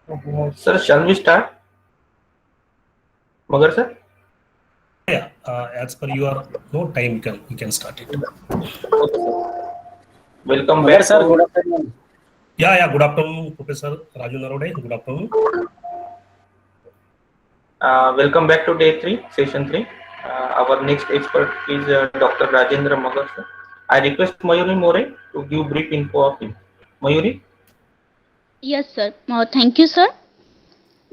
Sir, shall we start? Magar sir? Yeah, as per your time, you can start it. Okay, sir. Welcome Magar back sir, good to afternoon. Yeah, good afternoon, Professor Raju Narode. Good afternoon. welcome back to day 3, session 3. Our next expert is Dr. Rajendra Magar sir. I request Mayuri More to give brief info of him. Mayuri? Yes, sir. Thank you, sir.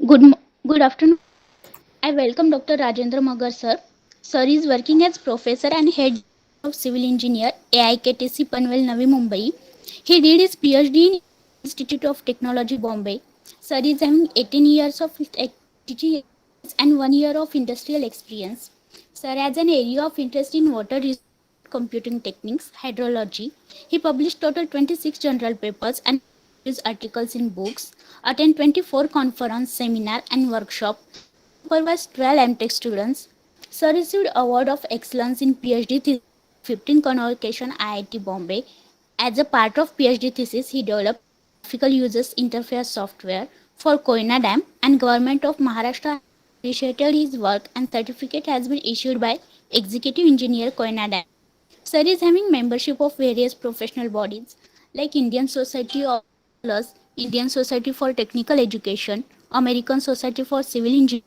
Good afternoon. I welcome Dr. Rajendra Magar, sir. Sir is working as professor and head of civil engineer AIKTC Panvel, Navi Mumbai. He did his PhD in Institute of Technology, Bombay. Sir is having 18 years of teaching experience and 1 year of industrial experience. Sir has an area of interest in water resource computing techniques, hydrology. He published total 26 journal papers and his articles in books, attend 24 conference, seminar and workshop, supervised 12 MTech students. Sir received Award of Excellence in PhD thesis 15 Convocation IIT Bombay. As a part of PhD thesis, he developed graphical users interface software for Koyna Dam and Government of Maharashtra appreciated his work and certificate has been issued by Executive Engineer Koyna Dam. Sir is having membership of various professional bodies like Indian Society of Scholars, Indian Society for Technical Education, American Society for Civil Engineering,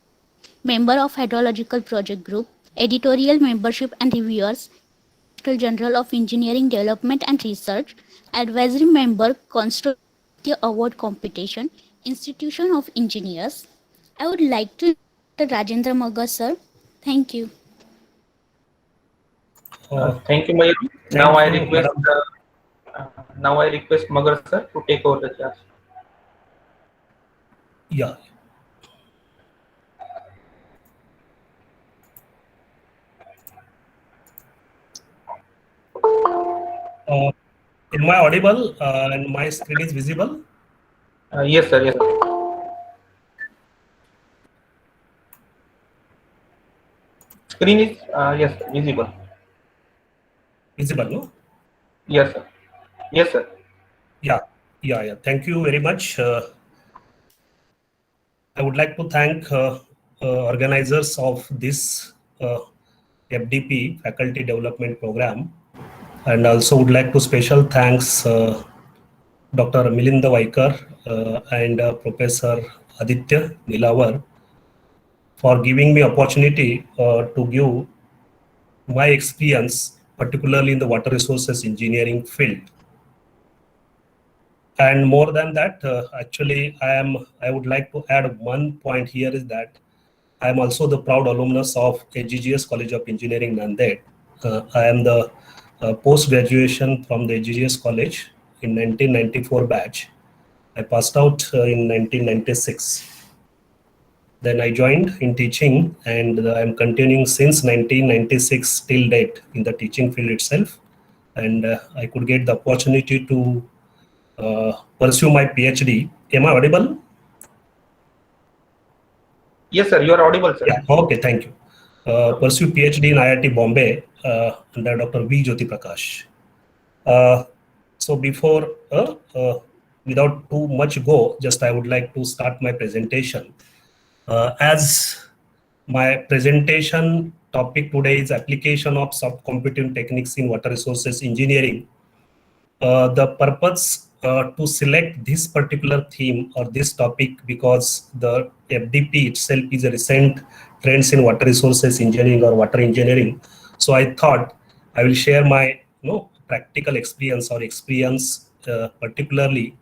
member of Hydrological Project Group, editorial membership and reviewers, International Journal of Engineering Development and Research, advisory member, Constitution Award Competition, Institution of Engineers. I would like to invite Rajendra Magar, sir. Thank you. Thank you, Mayuri. Thank you, madam. Now I request Magar sir to take over the class. Yeah. Am I audible and my screen is visible? Yes, sir. Yes, sir. Screen is yes, visible. Visible, no? Yes, sir. Yes, sir. Yeah. Thank you very much. I would like to thank organizers of this FDP Faculty Development Program, and also would like to special thanks Dr. Milinda Vaikar and Professor Aditya Nilawar for giving me opportunity to give my experience, particularly in the water resources engineering field. And more than that, actually, I would like to add one point here is that I am also the proud alumnus of AGGS College of Engineering, Nanded. I am the post-graduation from the AGGS College in 1994 batch. I passed out in 1996. Then I joined in teaching, and I'm continuing since 1996 till date in the teaching field itself. And I could get the opportunity to pursue my PhD. Am I audible? Yes, sir. You are audible, sir. Yeah. Okay. Thank you. Pursue PhD in IIT Bombay under Dr. V. Jyoti Prakash. So before, without too much go, just I would like to start my presentation. As my presentation topic today is application of soft computing techniques in water resources engineering. The purpose to select this particular theme or this topic because the FDP itself is a recent trends in water resources engineering or water engineering. So I thought I will share my practical experience or experience particularly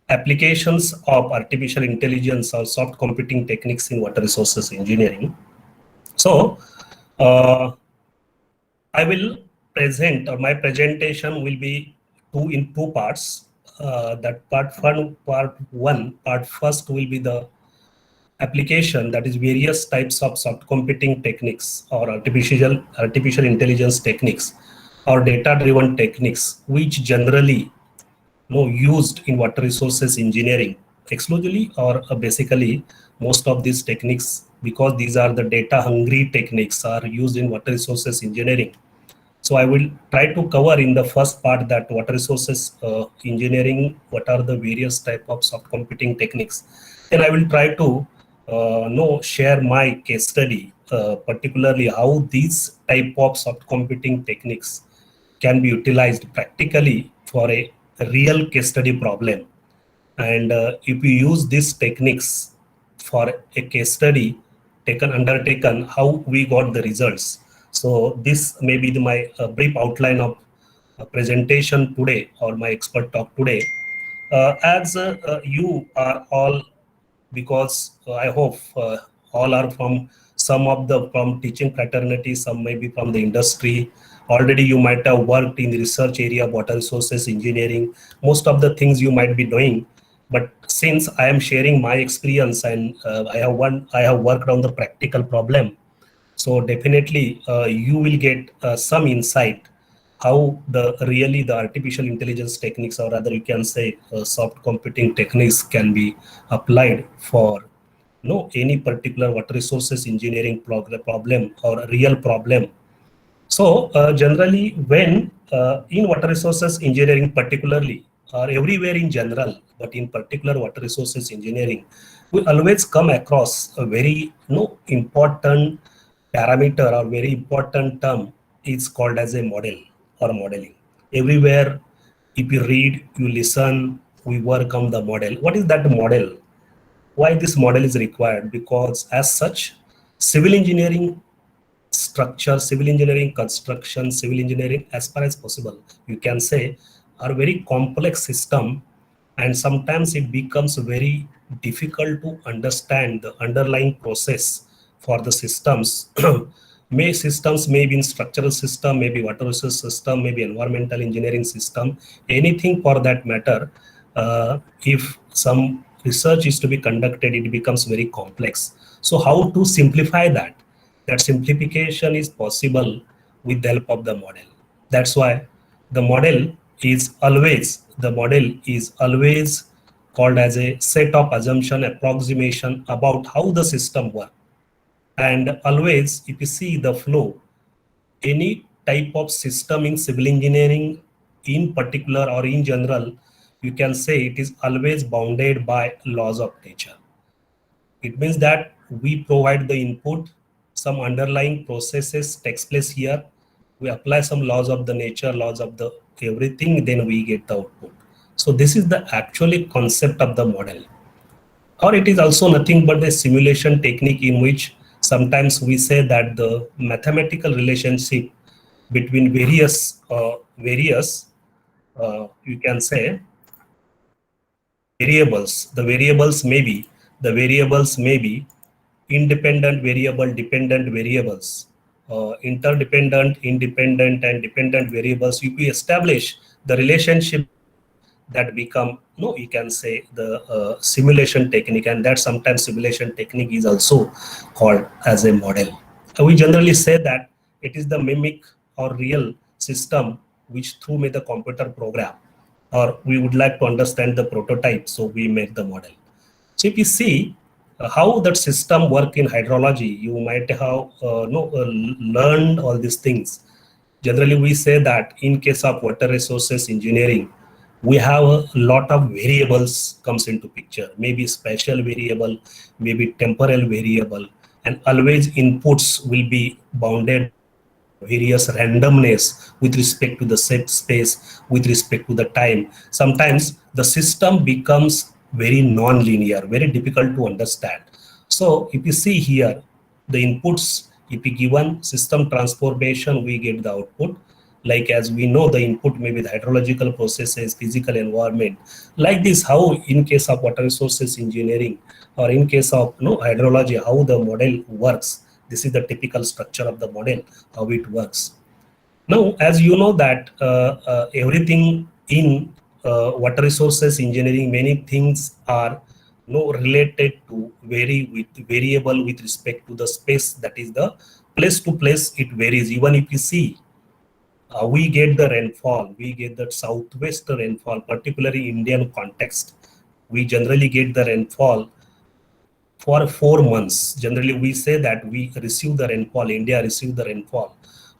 applications of artificial intelligence or soft computing techniques in water resources engineering. So I will present, or my presentation will be in two parts. That part first will be the application, that is various types of soft computing techniques or artificial intelligence techniques or data driven techniques which generally used in water resources engineering exclusively or basically most of these techniques, because these are the data hungry techniques, are used in water resources engineering. So I will try to cover in the first part that water resources engineering, what are the various type of soft computing techniques. Then I will try to share my case study, particularly how these type of soft computing techniques can be utilized practically for a real case study problem. And if you use these techniques for a case study undertaken, how we got the results. So this may be my brief outline of presentation today, or my expert talk today. As you are all, because I hope all are from teaching fraternity, some may be from the industry. Already you might have worked in the research area of water resources engineering. Most of the things you might be doing, but since I am sharing my experience, and I have worked on the practical problem, so definitely you will get some insight how the artificial intelligence techniques, or rather you can say soft computing techniques, can be applied for any particular water resources engineering problem or a real problem. So generally, when in water resources engineering particularly, or everywhere in general, but in particular water resources engineering, we always come across a very important parameter or very important term is called as a model or modeling. Everywhere, if you read, you listen, we work on the model. What is that model? Why this model is required? Because as such, civil engineering structure, civil engineering construction, civil engineering, as far as possible, you can say, are very complex system, and sometimes it becomes very difficult to understand the underlying process for the systems. Systems may be in structural system, maybe water resource system, maybe environmental engineering system, anything for that matter. If some research is to be conducted, it becomes very complex. So how to simplify that? That simplification is possible with the help of the model. That's why the model is always called as a set of assumption approximation about how the system works. And always, if you see the flow, any type of system in civil engineering in particular or in general, you can say it is always bounded by laws of nature. It means that we provide the input, some underlying processes takes place here, we apply some laws of the nature, laws of the everything, then we get the output. So this is the actually concept of the model. Or it is also nothing but a simulation technique in which sometimes we say that the mathematical relationship between various you can say variables, the variables may be independent variable, dependent variables, interdependent, independent, and dependent variables. If we establish the relationship, that become you can say the simulation technique, and that sometimes simulation technique is also called as a model. We generally say that it is the mimic or real system which through may the computer program, or we would like to understand the prototype, so we make the model. So if you see how that system work in hydrology, you might have learned all these things. Generally, we say that in case of water resources engineering, we have a lot of variables comes into picture, maybe spatial variable, maybe temporal variable, and always inputs will be bounded various randomness with respect to the set space, with respect to the time. Sometimes the system becomes very non-linear, very difficult to understand. So if you see here, the inputs, if you given system transformation, we get the output. Like as we know, the input may be the hydrological processes, physical environment. Like this, how in case of water resources engineering, or in case of hydrology, how the model works. This is the typical structure of the model, how it works. Now, as you know that everything in water resources engineering, many things are related to vary with variable with respect to the space, that is the place to place it varies. Even if you see, we get the rainfall, we get the southwest rainfall, particularly Indian context. We generally get the rainfall for 4 months. Generally, we say that we receive the rainfall, India receive the rainfall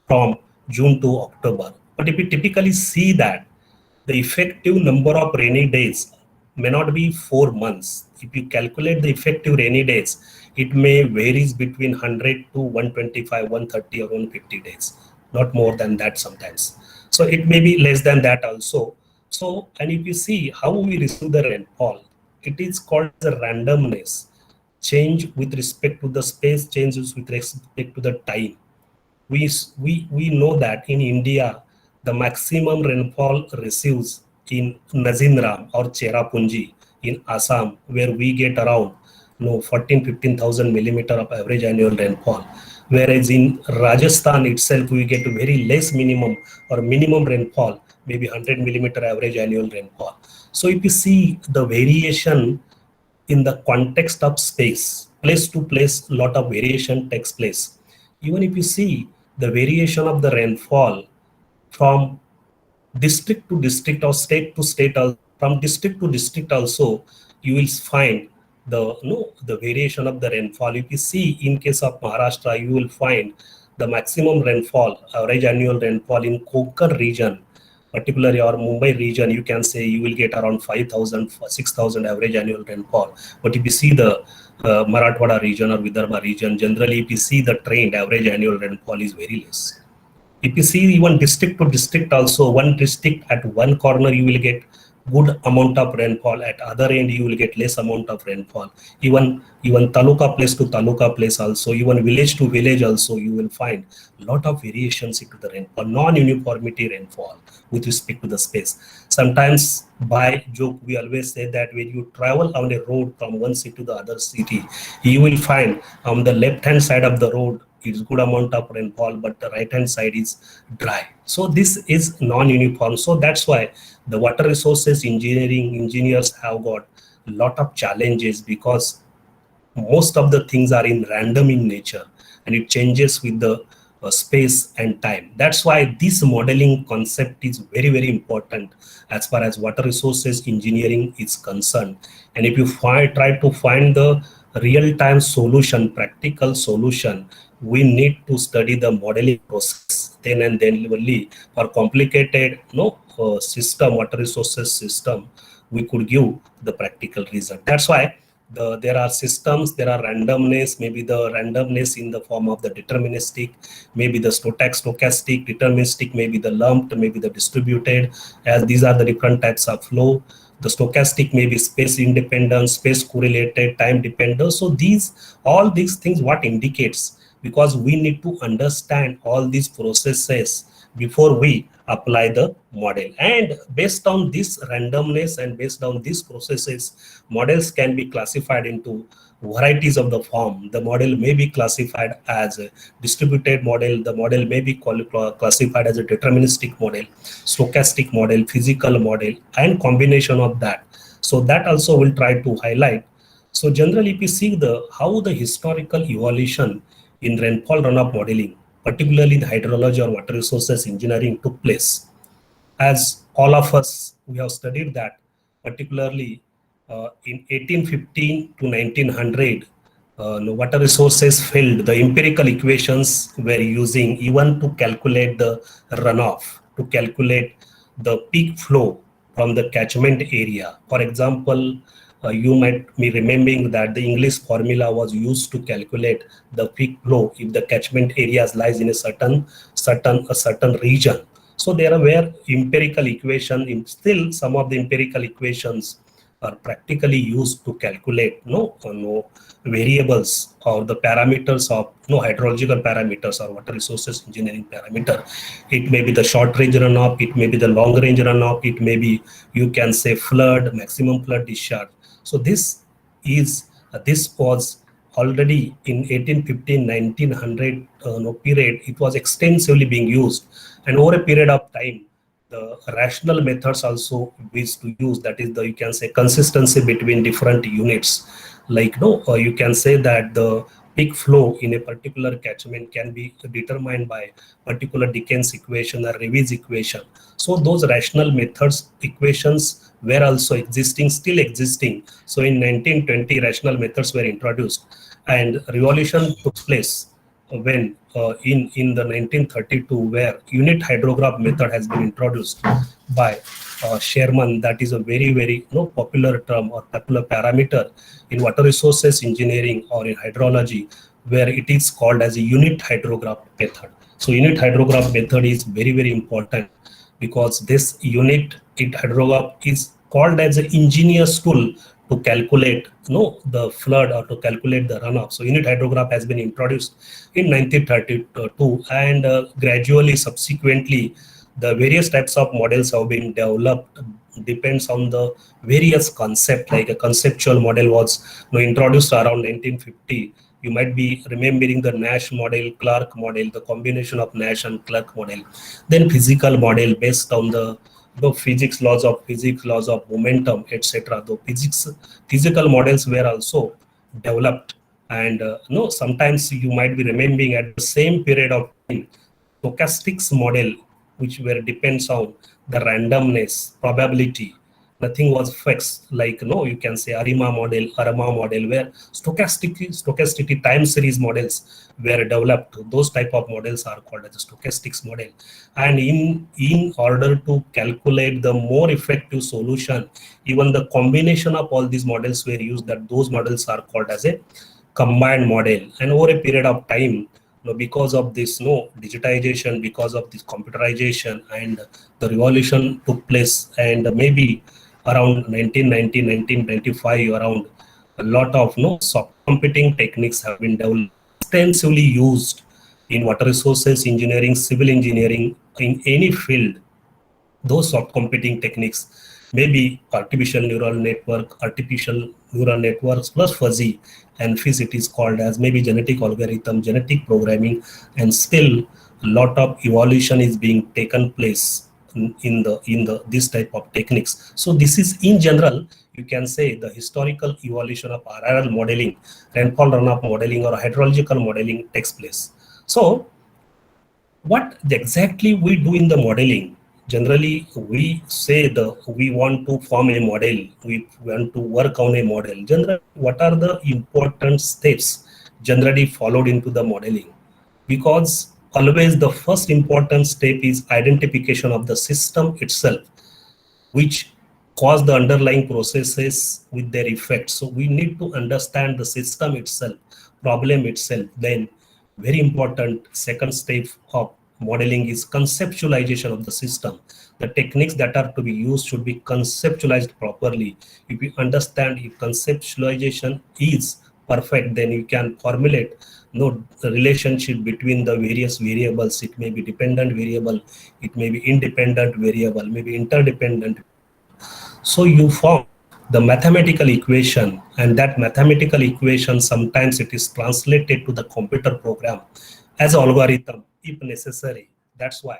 from June to October. But if you typically see that the effective number of rainy days may not be 4 months. If you calculate the effective rainy days, it may varies between 100 to 125, 130 or 150 days, not more than that sometimes. So it may be less than that also. So, and if you see how we receive the rainfall, it is called the randomness, change with respect to the space, changes with respect to the time. We know that in India, the maximum rainfall receives in Nazinram or Cherrapunji in Assam, where we get around 14,000-15,000 millimeter of average annual rainfall. Whereas in Rajasthan itself, we get very less minimum or minimum rainfall, maybe 100 millimeter average annual rainfall. So if you see the variation in the context of space, place to place, lot of variation takes place. Even if you see the variation of the rainfall from district to district or state to state, from district to district also, you will find the variation of the rainfall. If you see in case of Maharashtra, you will find the maximum rainfall, average annual rainfall in Konkan region, particularly or Mumbai region, you can say you will get around 5,000, 6,000 average annual rainfall. But if you see the Marathwada region or Vidarbha region, generally if you see the trend, average annual rainfall is very less. If you see even district to district also, one district at one corner you will get good amount of rainfall, at other end you will get less amount of rainfall. Even taluka place to taluka place also, even village to village also, you will find lot of variations into the rainfall, non-uniformity rainfall with respect to the space. Sometimes by joke we always say that when you travel on a road from one city to the other city, you will find on the left hand side of the road it's good amount of rainfall, but the right hand side is dry. So this is non-uniform. So that's why the water resources engineers have got a lot of challenges, because most of the things are in random in nature and it changes with the space and time. That's why this modeling concept is very, very important as far as water resources engineering is concerned. And if you try to find the real-time solution, practical solution, we need to study the modeling process then and then only. For complicated system, water resources system, we could give the practical result. That's why there are systems, there are randomness, maybe the randomness in the form of the deterministic, maybe the stochastic, deterministic, maybe the lumped, maybe the distributed, as these are the different types of flow. The stochastic may be space independent, space correlated, time dependent. So all these things what indicates, because we need to understand all these processes before we apply the model. And based on this randomness and based on these processes, models can be classified into varieties of the form. The model may be classified as a distributed model, the model may be classified as a deterministic model, stochastic model, physical model, and combination of that. So that also will try to highlight. So generally, if you see how the historical evolution in rainfall runoff modeling, particularly the hydrology or water resources engineering took place, as all of us, we have studied that, particularly in 1815 to 1900, water resources failed. The empirical equations were using even to calculate the runoff, to calculate the peak flow from the catchment area. For example, you might be remembering that the English formula was used to calculate the peak flow if the catchment areas lies in a certain region. So there were empirical equations. Still, some of the empirical equations are practically used to calculate variables or the parameters of hydrological parameters or water resources engineering parameter. It may be the short range runoff, it may be the long range runoff, it may be, you can say, flood, maximum flood discharge. So this was already in 1815-1900 period. It was extensively being used, and over a period of time, the rational methods also used to use. That is you can say consistency between different units. Like you can say that the peak flow in a particular catchment can be determined by particular Dickens equation or Reeves equation. So those rational methods equations were also existing, still existing. So in 1920, rational methods were introduced, and revolution took place when in the 1932, where unit hydrograph method has been introduced by Sherman. That is a very popular term or popular parameter in water resources engineering or in hydrology, where it is called as a unit hydrograph method. So unit hydrograph method is very important, because this unit hydrograph is called as an engineer's tool to calculate the flood or to calculate the runoff. So unit hydrograph has been introduced in 1932, and gradually subsequently the various types of models have been developed. Depends on the various concept. Like a conceptual model was introduced around 1950. You might be remembering the Nash model, Clark model, the combination of Nash and Clark model. Then physical model based on the physics, laws of physics, laws of momentum, etc. The physical models were also developed, and sometimes you might be remembering at the same period of time, stochastics model, which were depends on the randomness, probability. Nothing was fixed, like you can say ARMA model, where stochasticity time series models were developed. Those type of models are called as a stochastics model. And in order to calculate the more effective solution, even the combination of all these models were used. That those models are called as a combined model. And over a period of time, because of this digitization, because of this computerization, and the revolution took place, and maybe around 1990, 1995, around a lot of soft computing techniques have been developed, extensively used in water resources engineering, civil engineering, in any field. Those soft computing techniques, maybe artificial neural networks plus fuzzy, and FIS it is called as, maybe genetic algorithm, genetic programming, and still a lot of evolution is being taken place in this type of techniques. So this is, in general, you can say, the historical evolution of RRL modeling, rainfall runoff modeling, or hydrological modeling takes place. So what exactly we do in the modeling? Generally, we say we want to form a model, we want to work on a model. Generally, what are the important steps generally followed into the modeling? Because always the first important step is identification of the system itself, which cause the underlying processes with their effects. So we need to understand the system itself, problem itself. Then very important second step of modeling is conceptualization of the system. The techniques that are to be used should be conceptualized properly. If you understand, if conceptualization is perfect, then you can formulate the relationship between the various variables. It may be dependent variable, it may be independent variable, maybe interdependent. So you form the mathematical equation, and that mathematical equation, sometimes it is translated to the computer program as an algorithm if necessary. That's why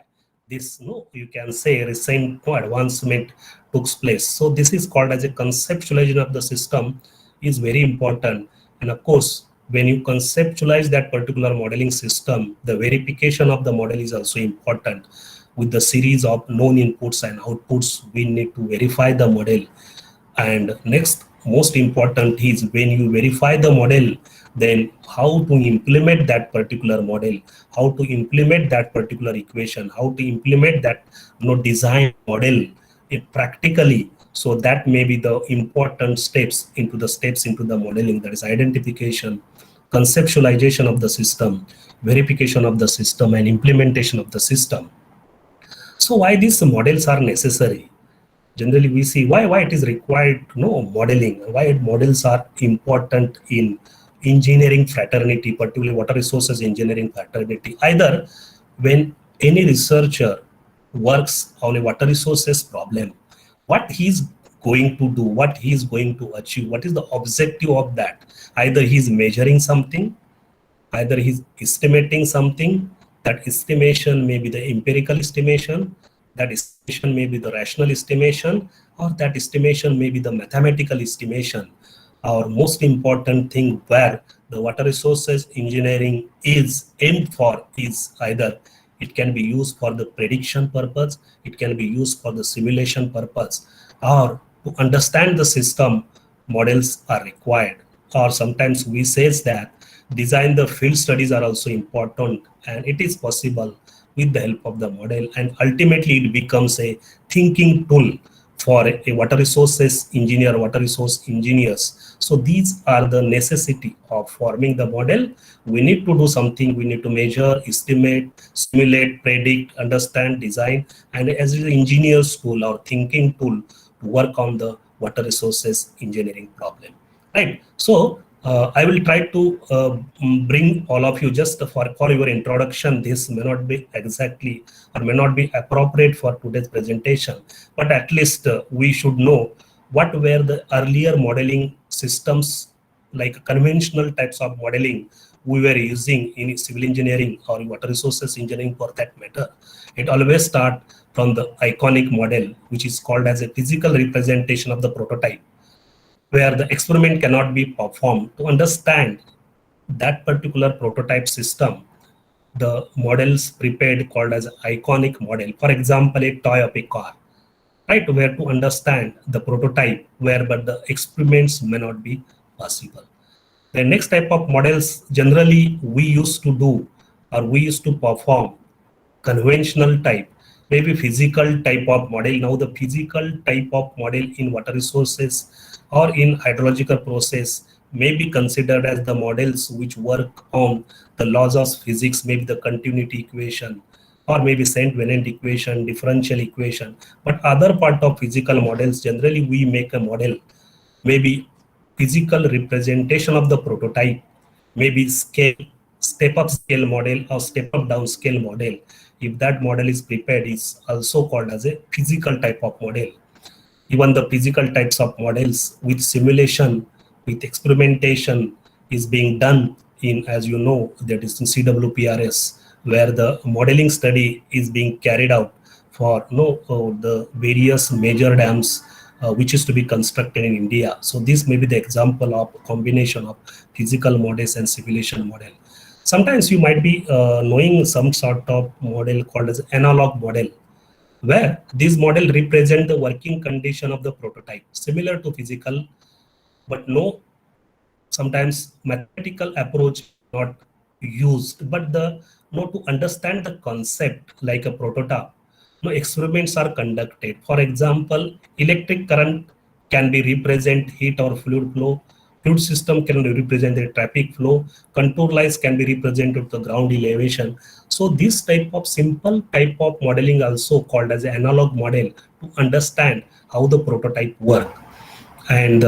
this you can say recent advancement took place. So this is called as a conceptualization of the system, is very important. And of course, when you conceptualize that particular modeling system, the verification of the model is also important. With the series of known inputs and outputs, we need to verify the model. And next, most important is, when you verify the model, then how to implement that particular model, how to implement that particular equation, how to implement that design model practically. So that may be the important steps into the modeling. That is identification, conceptualization of the system, verification of the system, and implementation of the system. So why these models are necessary? Generally, we see why it is required modeling, why models are important in engineering fraternity, particularly water resources engineering fraternity. Either when any researcher works on a water resources problem, what he's going to do, what he's going to achieve, what is the objective of that? Either he's measuring something, either he's estimating something. That estimation may be the empirical estimation, that estimation may be the rational estimation, or that estimation may be the mathematical estimation. Our most important thing where the water resources engineering is aimed for is either it can be used for the prediction purpose, it can be used for the simulation purpose, or to understand the system, models are required. Or sometimes we say that design the field studies are also important, and it is possible with the help of the model, and ultimately it becomes a thinking tool for a water resources engineer, water resource engineers. So these are the necessity of forming the model. We need to do something. We need to measure, estimate, simulate, predict, understand, design, and as an engineer's tool or thinking tool to work on the water resources engineering problem. Right. So I will try to bring all of you just for your introduction. This may not be exactly or may not be appropriate for today's presentation, but at least we should know what were the earlier modeling systems, like conventional types of modeling we were using in civil engineering or water resources engineering for that matter. It always starts from the iconic model, which is called as a physical representation of the prototype, where the experiment cannot be performed. To understand that particular prototype system, the models prepared called as iconic model. For example, a toy of a car, right? Where to understand the prototype, where but the experiments may not be possible. The next type of models generally we used to do or we used to perform conventional type, maybe physical type of model. Now the physical type of model in water resources or in hydrological process may be considered as the models which work on the laws of physics, maybe the continuity equation or maybe Saint-Venant equation, differential equation. But other part of physical models, generally we make a model, maybe physical representation of the prototype, maybe scale, step up scale model or step up down scale model. If that model is prepared, is also called as a physical type of model. Even the physical types of models with simulation, with experimentation is being done in, as you know, that is in CWPRS, where the modeling study is being carried out for the various major dams which is to be constructed in India. So this may be the example of combination of physical models and simulation model. Sometimes you might be knowing some sort of model called as analog model, where this model represent the working condition of the prototype, similar to physical, but no, sometimes mathematical approach not used, but to understand the concept like a prototype, experiments are conducted. For example, electric current can be represent heat or fluid flow. Fluid system can represent the traffic flow. Contour lines can be represented the ground elevation. So this type of simple type of modeling also called as an analog model to understand how the prototype work. And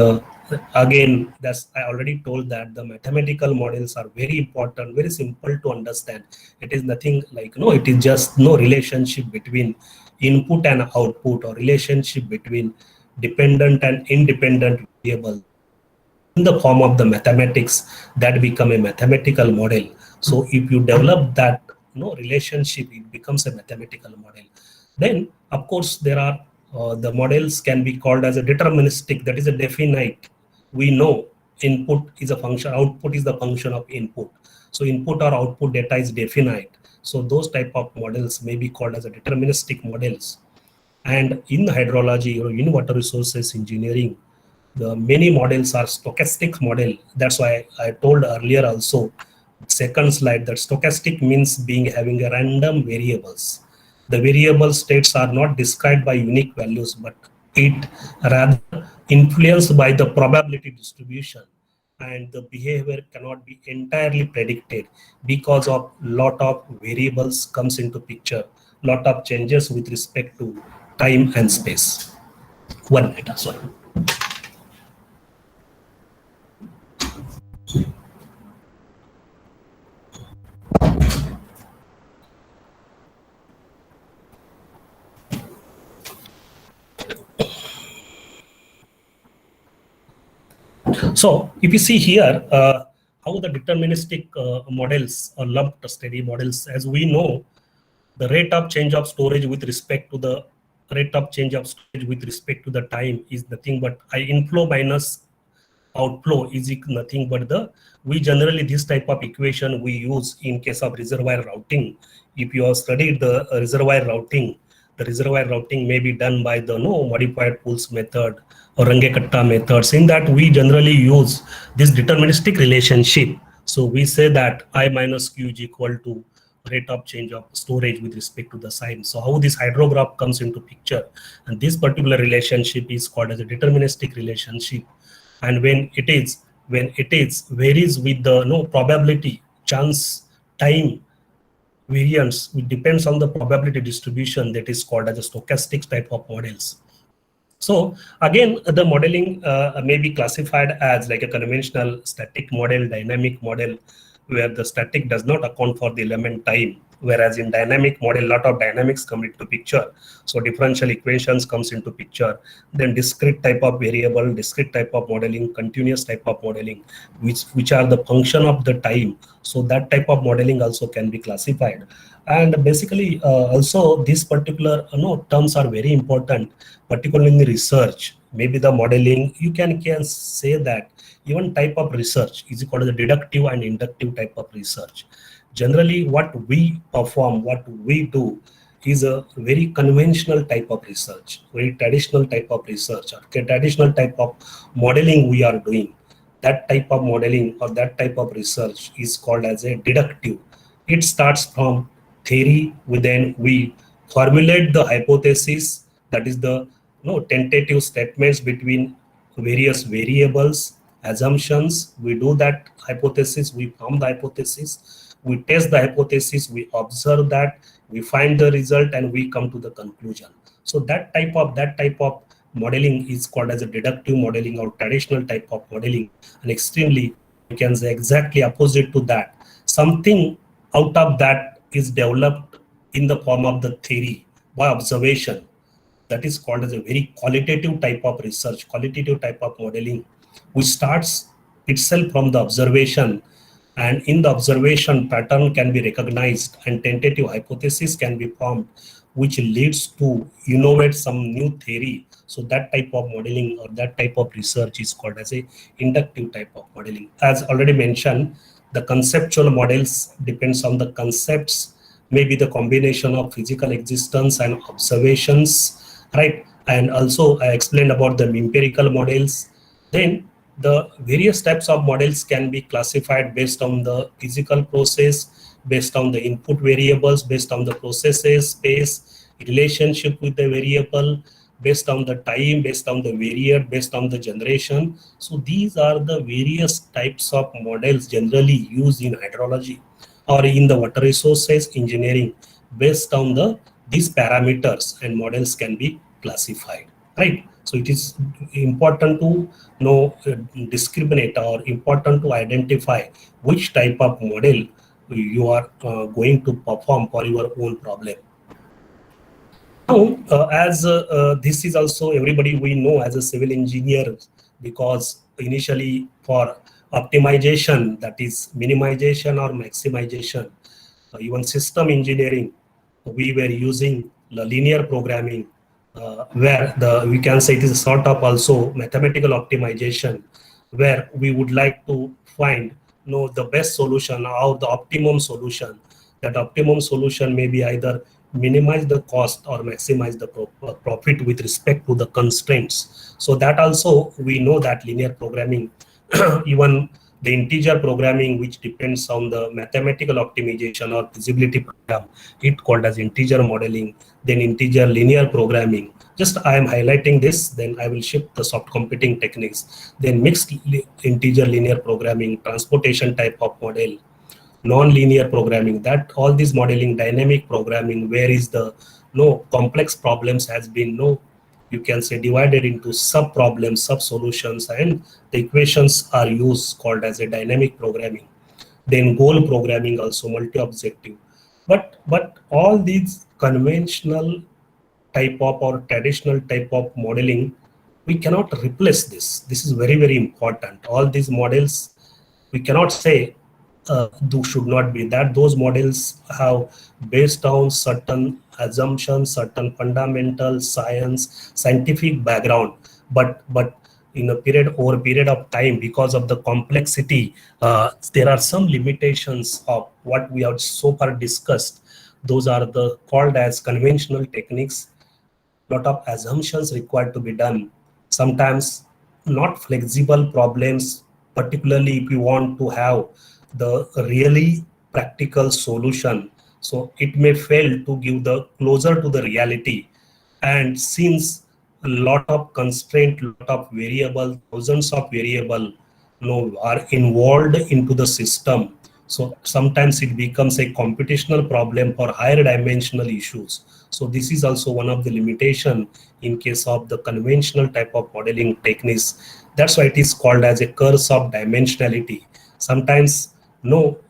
again, that's I already told that the mathematical models are very important, very simple to understand. It is nothing like, it is just no relationship between input and output or relationship between dependent and independent variable in the form of the mathematics that become a mathematical model. So if you develop that relationship, it becomes a mathematical model. Then of course there are the models can be called as a deterministic, that is a definite. We know input is a function, output is the function of input. So input or output data is definite. So those type of models may be called as a deterministic models. And in hydrology or in water resources engineering, the many models are stochastic model. That's why I told earlier also, second slide, that stochastic means having a random variables. The variable states are not described by unique values, but it rather influenced by the probability distribution, and the behavior cannot be entirely predicted because of lot of variables comes into picture, lot of changes with respect to time and space. 1 minute, sorry. So if you see here how the deterministic models or lumped steady models, as we know, the rate of change of storage with respect to the rate of change of storage with respect to the time is nothing but inflow minus outflow is nothing but we generally this type of equation we use in case of reservoir routing. If you have studied the reservoir routing, the reservoir routing may be done by the modified pools method or Runge-Kutta methods. In that we generally use this deterministic relationship. So we say that I minus Q is equal to rate of change of storage with respect to the sign. So how this hydrograph comes into picture, and this particular relationship is called as a deterministic relationship. And when it is varies with the probability, chance, time variance, it depends on the probability distribution, that is called as a stochastic type of models. So again, the modeling may be classified as like a conventional static model, dynamic model, where the static does not account for the element time, whereas in dynamic model, a lot of dynamics come into picture. So differential equations comes into picture, then discrete type of variable, discrete type of modeling, continuous type of modeling, which are the function of the time. So that type of modeling also can be classified. And basically also these particular terms are very important, particularly in the research. Maybe the modeling, you can say that even type of research is called the deductive and inductive type of research. Generally, what we perform, what we do is a very conventional type of research, very traditional type of research, or traditional type of modeling we are doing. That type of modeling or that type of research is called as a deductive. It starts from theory, then we formulate the hypothesis, that is the tentative statements between various variables, assumptions. We do that hypothesis, we form the hypothesis, we test the hypothesis, we observe that, we find the result, and we come to the conclusion. So that type of modeling is called as a deductive modeling or traditional type of modeling. And extremely, you can say exactly opposite to that, something out of that is developed in the form of the theory by observation. That is called as a very qualitative type of research, qualitative type of modeling, which starts itself from the observation, and in the observation pattern can be recognized and tentative hypothesis can be formed, which leads to innovate some new theory. So that type of modeling or that type of research is called as a inductive type of modeling. As already mentioned, the conceptual models depends on the concepts, maybe the combination of physical existence and observations, right? And also I explained about the empirical models. Then the various types of models can be classified based on the physical process, based on the input variables, based on the processes, space, relationship with the variable, based on the time, based on the variant, based on the generation. So these are the various types of models generally used in hydrology or in the water resources engineering. Based on these parameters and models can be classified, right? So it is important to know, discriminate, or important to identify which type of model you are going to perform for your own problem. Now, as this is also everybody we know as a civil engineer, because initially for optimization, that is minimization or maximization, even system engineering, we were using the linear programming, where we can say it is a sort of also mathematical optimization, where we would like to find the best solution or the optimum solution. That optimum solution may be either minimize the cost or maximize the profit with respect to the constraints. So that also we know that linear programming, even the integer programming, which depends on the mathematical optimization or feasibility program, it called as integer modeling, then integer linear programming. Just I am highlighting this, then I will shift the soft computing techniques, then mixed integer linear programming, transportation type of model, non-linear programming, that all this modeling, dynamic programming, where is the complex problems has been you can say divided into sub problems, sub solutions, and the equations are used called as a dynamic programming. Then goal programming also multi-objective. But all these conventional type of or traditional type of modeling, we cannot replace this. This is very, very important. All these models, we cannot say should not be that. Those models have based on certain assumptions, certain fundamental science, scientific background, but in a period of time, because of the complexity, there are some limitations of what we have so far discussed. Those are the called as conventional techniques. Lot of assumptions required to be done, sometimes not flexible problems, particularly if you want to have the really practical solution. So it may fail to give the closer to the reality. And since a lot of constraint, lot of variable, thousands of variable, are involved into the system, so sometimes it becomes a computational problem for higher dimensional issues. So this is also one of the limitation in case of the conventional type of modeling techniques. That's why it is called as a curse of dimensionality. Sometimes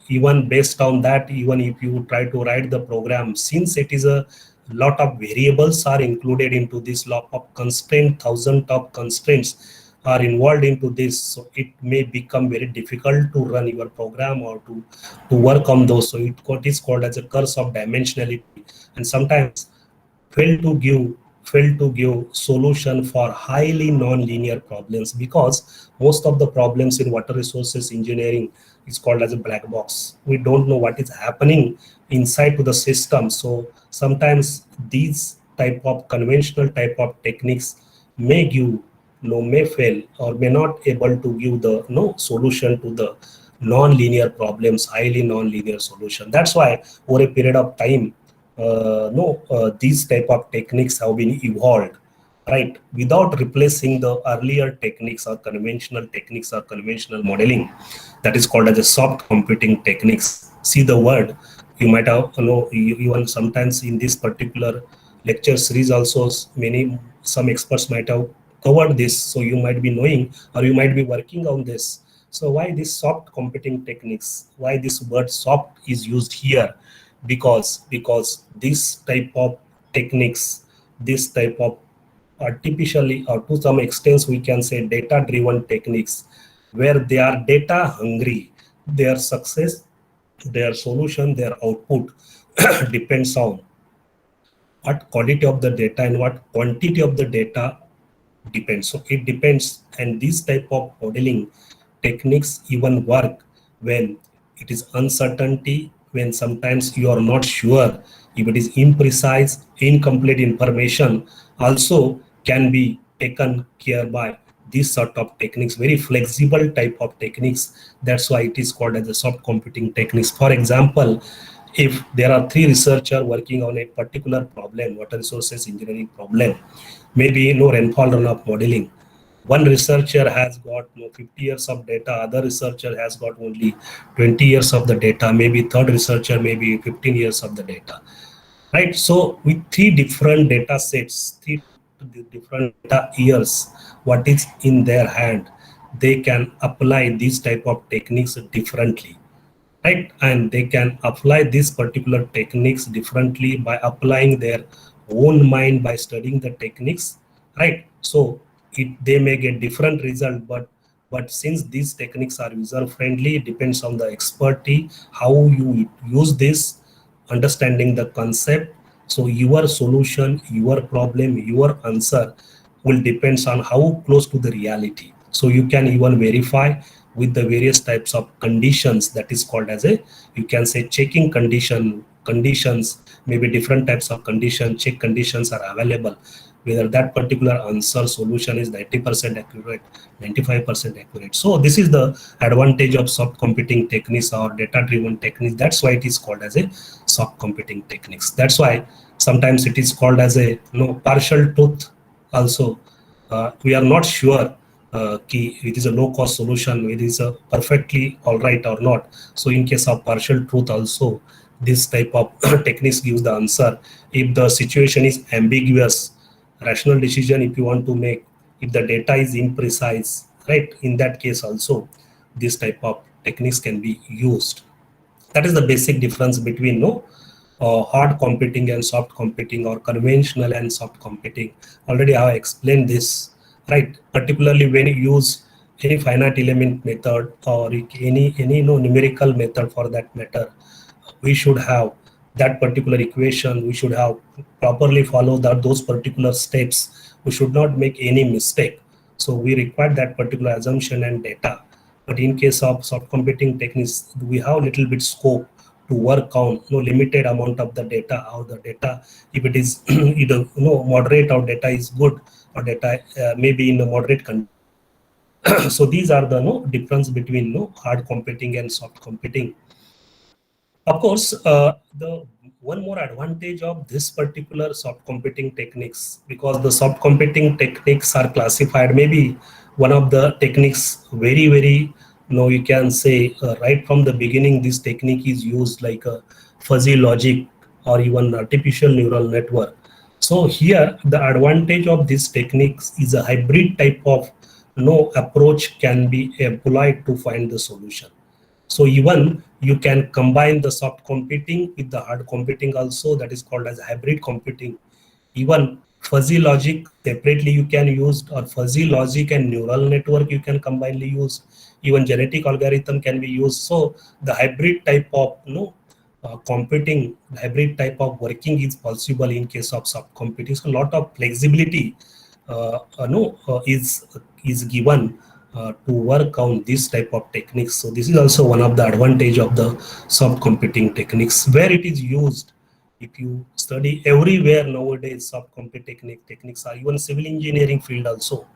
even based on that, even if you try to write the program, since it is a lot of variables are included into this, lot of constraint, thousands of constraints are involved into this, so it may become very difficult to run your program or to work on those. So what is called as a curse of dimensionality, and sometimes fail to give solution for highly non-linear problems, because most of the problems in water resources engineering is called as a black box. We don't know what is happening inside to the system. So sometimes these type of conventional type of techniques may give may fail or may not able to give the solution to the non-linear problems, highly non-linear solution. That's why over a period of time these type of techniques have been evolved, right, without replacing the earlier techniques or conventional modeling. That is called as a soft computing techniques. See the word, you might have even sometimes in this particular lecture series also some experts might have covered this, so you might be knowing or you might be working on this. So why this soft computing techniques, why this word soft is used here? Because this type of techniques, this type of artificially or to some extent we can say data driven techniques, where they are data hungry, their success, their solution, their output depends on what quality of the data and what quantity of the data depends. So it depends, and this type of modeling techniques even work when it is uncertainty, when sometimes you are not sure if it is imprecise, incomplete information also can be taken care by these sort of techniques, very flexible type of techniques. That's why it is called as a soft computing techniques. For example, if there are three researchers working on a particular problem, water resources engineering problem, maybe rainfall runoff modeling, one researcher has got 50 years of data, other researcher has got only 20 years of the data, maybe third researcher maybe 15 years of the data, right? So with three different data sets, three different data years, what is in their hand, they can apply these type of techniques differently, right? And they can apply these particular techniques differently by applying their own mind, by studying the techniques, right? So they may get different result, but since these techniques are user friendly, it depends on the expertise, how you use this, understanding the concept. So your solution, your problem, your answer will depends on how close to the reality. So you can even verify with the various types of conditions, that is called as a, you can say, checking conditions, maybe different types of check conditions are available, whether that particular answer solution is 90% accurate, 95% accurate. So this is the advantage of soft computing techniques or data driven techniques. That's why it is called as a soft computing techniques. That's why sometimes it is called as a partial truth also. We are not sure it is a low cost solution, it is a perfectly all right or not. So in case of partial truth also, this type of techniques gives the answer. If the situation is ambiguous, rational decision if you want to make, if the data is imprecise, right, in that case also this type of techniques can be used. That is the basic difference between hard computing and soft computing, or conventional and soft computing. Already I have explained this, right? Particularly when you use any finite element method or any numerical method for that matter, we should have that particular equation, we should have properly follow those particular steps, we should not make any mistake. So we require that particular assumption and data. But in case of soft computing techniques, we have little bit scope to work on limited amount of the data, how the data, if it is either moderate or data is good, or data maybe in a moderate condition, So these are the difference between hard computing and soft computing. Of course, the one more advantage of this particular soft computing techniques, because the soft computing techniques are classified, maybe one of the techniques very you can say right from the beginning this technique is used, like a fuzzy logic or even artificial neural network. So here the advantage of these techniques is a hybrid type of approach can be employed to find the solution. So even you can combine the soft computing with the hard computing also, that is called as hybrid computing. Even fuzzy logic separately you can use, or fuzzy logic and neural network you can combinedly use. Even genetic algorithm can be used. So the hybrid type of computing, hybrid type of working is possible in case of soft computing. So a lot of flexibility is given to work on this type of techniques. So this is also one of the advantage of the soft computing techniques, where it is used. If you study everywhere nowadays, soft computing techniques are, even civil engineering field also.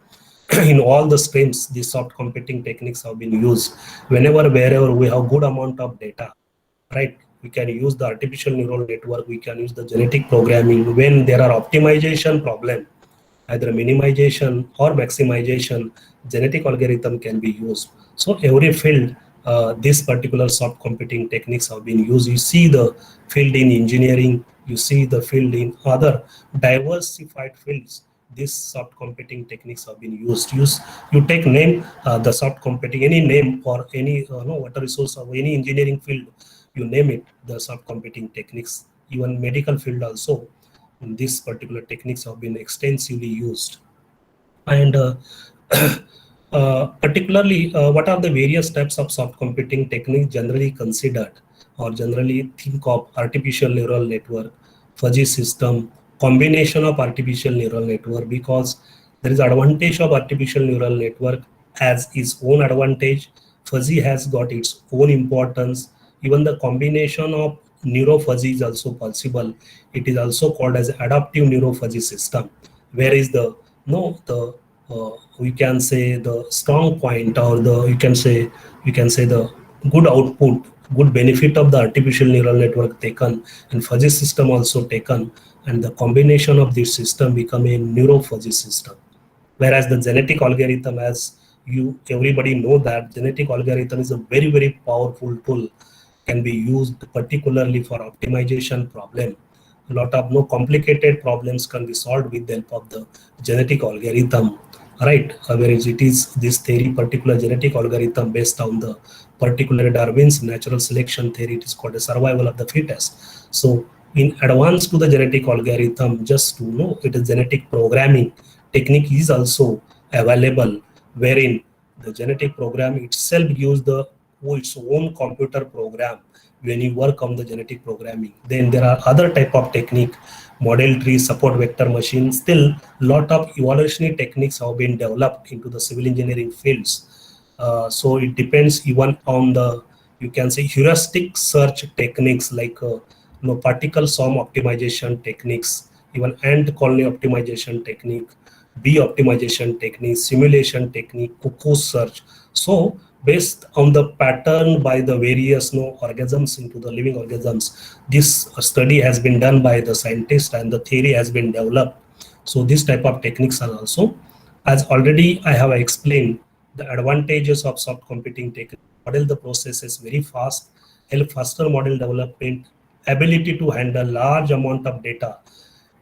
In all the streams, these soft computing techniques have been used. Whenever, wherever we have good amount of data, right? We can use the artificial neural network, we can use the genetic programming. When there are optimization problem, either minimization or maximization, genetic algorithm can be used. So every field, this particular soft computing techniques have been used. You see the field in engineering, you see the field in other diversified fields. These soft computing techniques have been used. You take name the soft computing, any name or any water resource of any engineering field, you name it, the soft computing techniques. Even medical field also, these particular techniques have been extensively used. And particularly, what are the various types of soft computing techniques generally considered or generally think of? Artificial neural network, fuzzy system, combination of artificial neural network, because there is advantage of artificial neural network as its own advantage. Fuzzy has got its own importance. Even the combination of neurofuzzy is also possible. It is also called as adaptive neurofuzzy system. Where is the we can say the strong point, or the you can say the good output, good benefit of the artificial neural network taken, and fuzzy system also taken, and the combination of this system become a neurofuzzy system. Whereas the genetic algorithm, as you everybody know, that genetic algorithm is a very powerful tool, can be used particularly for optimization problem. A lot of complicated problems can be solved with the help of the genetic algorithm, right? Whereas it is this theory, particular genetic algorithm based on the particular Darwin's natural selection theory, it is called a survival of the fittest. So in advance to the genetic algorithm, just to know, it is genetic programming technique is also available, wherein the genetic program itself gives the its own computer program when you work on the genetic programming. Then there are other type of technique, model tree, support vector machine. Still lot of evolutionary techniques have been developed into the civil engineering fields. So it depends even on the, you can say, heuristic search techniques, like particle sum optimization techniques, even ant colony optimization technique, bee optimization technique, simulation technique, cuckoo search. So based on the pattern by the various organisms into the living organisms, this study has been done by the scientists and the theory has been developed. So this type of techniques are also, as already I have explained, the advantages of soft computing technique. Model the processes very fast, help faster model development, ability to handle large amount of data.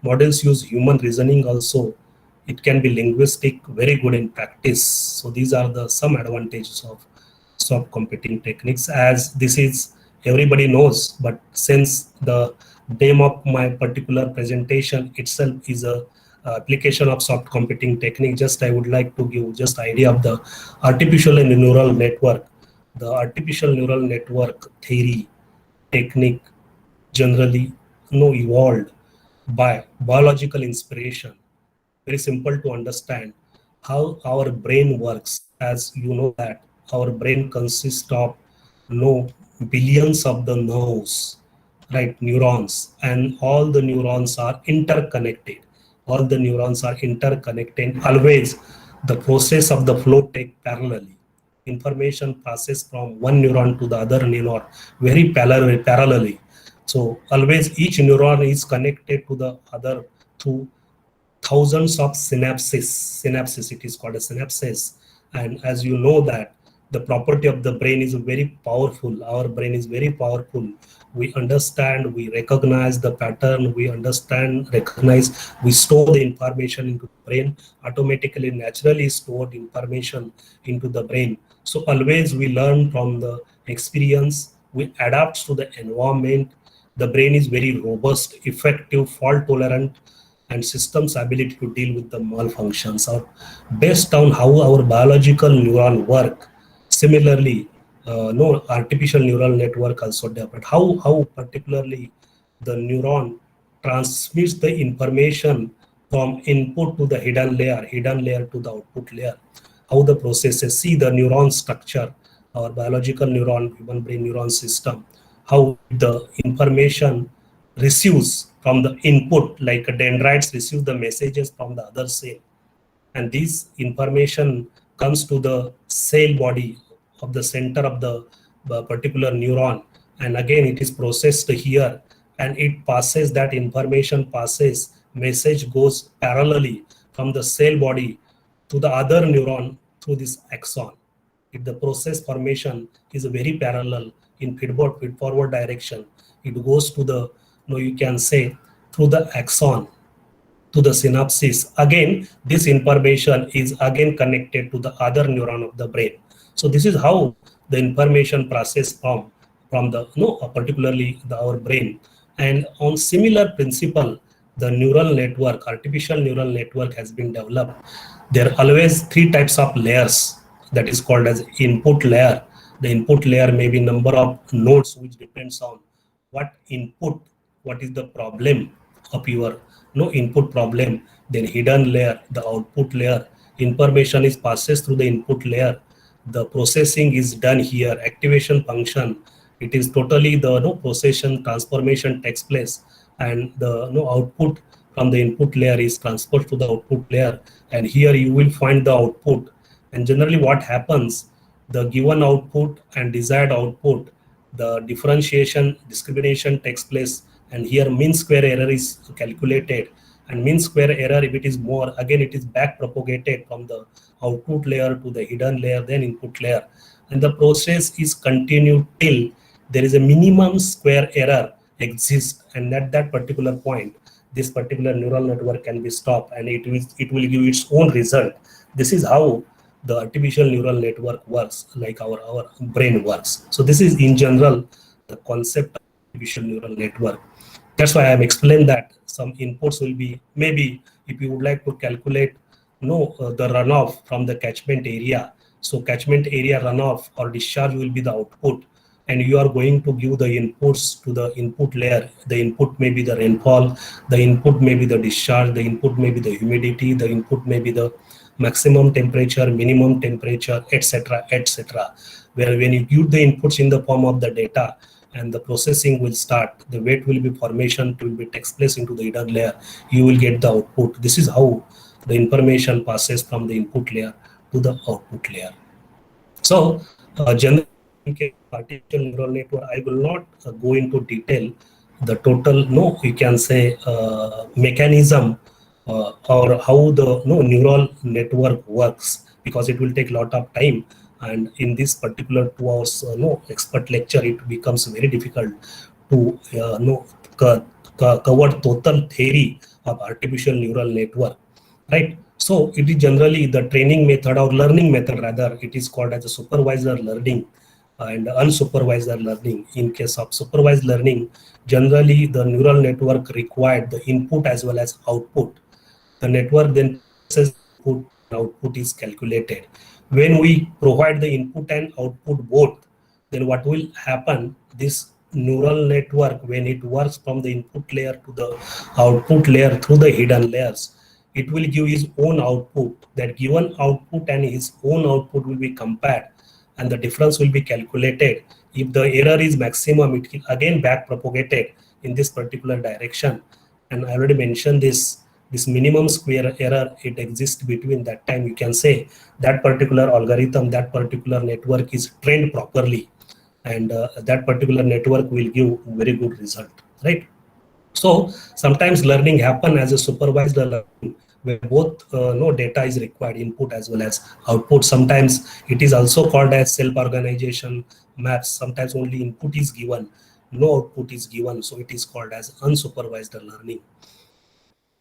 Models use human reasoning also. It can be linguistic, very good in practice. So these are the some advantages of soft computing techniques, as this is everybody knows, but since the name of my particular presentation itself is a application of soft computing technique, just I would like to give just idea of the artificial and neural network. The artificial neural network theory technique generally evolved by biological inspiration. Very simple to understand how our brain works. As you know that our brain consists of billions of the nerves, right? Neurons, and all the neurons are interconnected. All the neurons are interconnected. Always the process of the flow take parallelly. Information passes from one neuron to the other neuron very parallelly. So always each neuron is connected to the other through thousands of synapses. It is called a synapses. And as you know that the property of the brain is very powerful. Our brain is very powerful. We understand, we recognize the pattern, we recognize, we store the information into the brain, automatically, naturally stored information into the brain. So always we learn from the experience, we adapt to the environment. The brain is very robust, effective, fault tolerant, and system's ability to deal with the malfunctions are based on how our biological neuron work. Similarly, no artificial neural network also developed. How particularly the neuron transmits the information from input to the hidden layer to the output layer. How the processes see the neuron structure, our biological neuron, human brain neuron system, how the information receives from the input, like dendrites receive the messages from the other cell, and this information comes to the cell body of the center of the particular neuron, and again it is processed here, and it passes, that information passes, message goes parallelly from the cell body to the other neuron through this axon. If the process formation is very parallel in feed forward direction, it goes to the, you can say, through the axon to the synapses. Again, this information is again connected to the other neuron of the brain. So this is how the information process from the particularly our brain. And on similar principle, the neural network, artificial neural network has been developed. There are always three types of layers that is called as input layer. The input layer may be number of nodes, which depends on what input, what is the problem of your input problem. Then hidden layer, the output layer, information is passes through the input layer, the processing is done here, activation function, it is totally the procession transformation takes place, and the output from the input layer is transferred to the output layer, and here you will find the output. And generally what happens, the given output and desired output, the differentiation discrimination takes place, and here mean square error is calculated, and mean square error, if it is more, again it is back propagated from the output layer to the hidden layer, then input layer, and the process is continued till there is a minimum square error exists, and at that particular point this particular neural network can be stopped, and it will give its own result. This is how the artificial neural network works, like our brain works. So this is in general the concept of artificial neural network. That's why I am explained that some inputs will be, maybe if you would like to calculate the runoff from the catchment area, so catchment area runoff or discharge will be the output, and you are going to give the inputs to the input layer. The input may be the rainfall, the input may be the discharge, the input may be the humidity, the input may be the maximum temperature, minimum temperature, etc., etc. Where when you give the inputs in the form of the data, and the processing will start, the weight will be formation will be takes place into the hidden layer, you will get the output. This is how the information passes from the input layer to the output layer. So generally, artificial neural network, I will not go into detail the total, you can say mechanism or how the neural network works, because it will take a lot of time, and in this particular 2 hours expert lecture, it becomes very difficult to cover total theory of artificial neural network, right? So it is generally the training method or learning method, rather it is called as a supervisor learning and unsupervised learning. In case of supervised learning, generally the neural network required the input as well as output. The network then processes input and output is calculated. When we provide the input and output both, then what will happen, this neural network, when it works from the input layer to the output layer through the hidden layers, it will give its own output. That given output and its own output will be compared, and the difference will be calculated. If the error is maximum, it will again back propagated in this particular direction. And I already mentioned this, this minimum square error, it exists between that time, you can say that particular algorithm, that particular network is trained properly, and that particular network will give very good result, right? So sometimes learning happen as a supervised learning, where both no data is required, input as well as output. Sometimes it is also called as self-organization maps. Sometimes only input is given, no output is given, so it is called as unsupervised learning.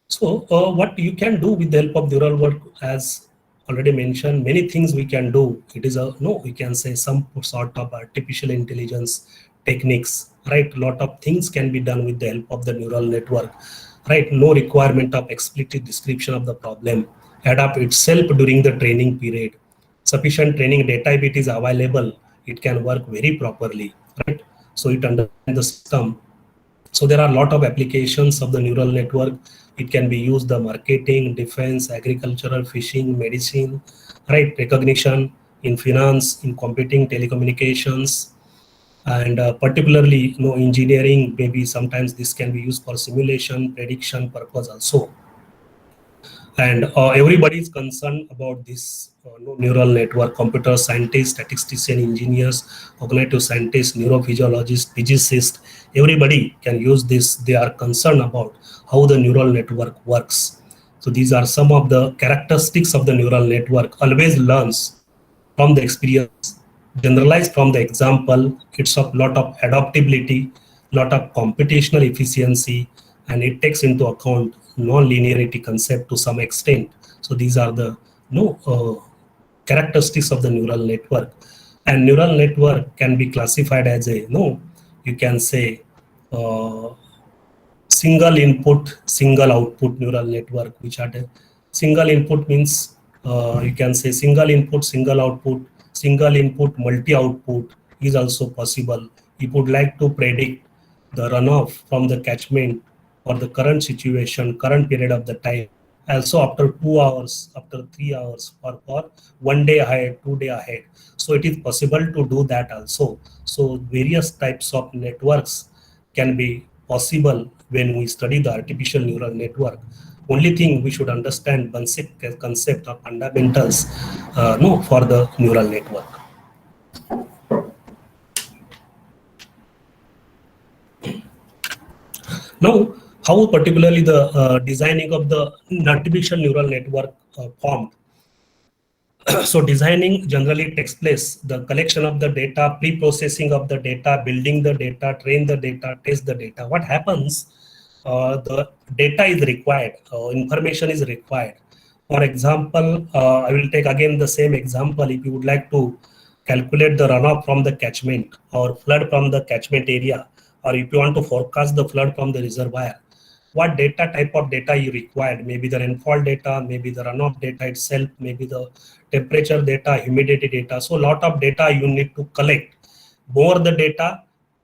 So what you can do with the help of neural work, as already mentioned, many things we can do. It is we can say some sort of artificial intelligence techniques, right? A lot of things can be done with the help of the neural network, right? No requirement of explicit description of the problem. Adapt itself during the training period. Sufficient training data, if it is available, it can work very properly, right? So it understands the system. So there are a lot of applications of the neural network. It can be used the marketing, defense, agricultural, fishing, medicine, right? Recognition, in finance, in computing, telecommunications, and particularly engineering. Maybe sometimes this can be used for simulation, prediction purpose also. And everybody is concerned about this neural network. Computer scientists, statistician, engineers, cognitive scientists, neurophysiologists, physicists, everybody can use this. They are concerned about how the neural network works. So these are some of the characteristics of the neural network. Always learns from the experience, generalize from the example. It's a lot of adaptability, lot of computational efficiency, and it takes into account non-linearity concept to some extent. So these are the characteristics of the neural network. And neural network can be classified as a you can say single input, single output neural network, which are the single input means you can say single input, single output, single input, multi output is also possible. You would like to predict the runoff from the catchment or the current situation, current period of the time. Also after 2 hours, after 3 hours, or for 1 day ahead, 2 day ahead. So it is possible to do that also. So various types of networks can be possible when we study the artificial neural network. Only thing we should understand basic concept of fundamentals for the neural network. Now, how particularly the designing of the artificial neural network formed. So designing generally takes place, the collection of the data, pre-processing of the data, building the data, train the data, test the data. What happens? The data is required, information is required. For example, I will take again the same example. If you would like to calculate the runoff from the catchment or flood from the catchment area, or if you want to forecast the flood from the reservoir, what data type of data you required? Maybe the rainfall data, maybe the runoff data itself, maybe the temperature data, humidity data. So a lot of data you need to collect. More the data,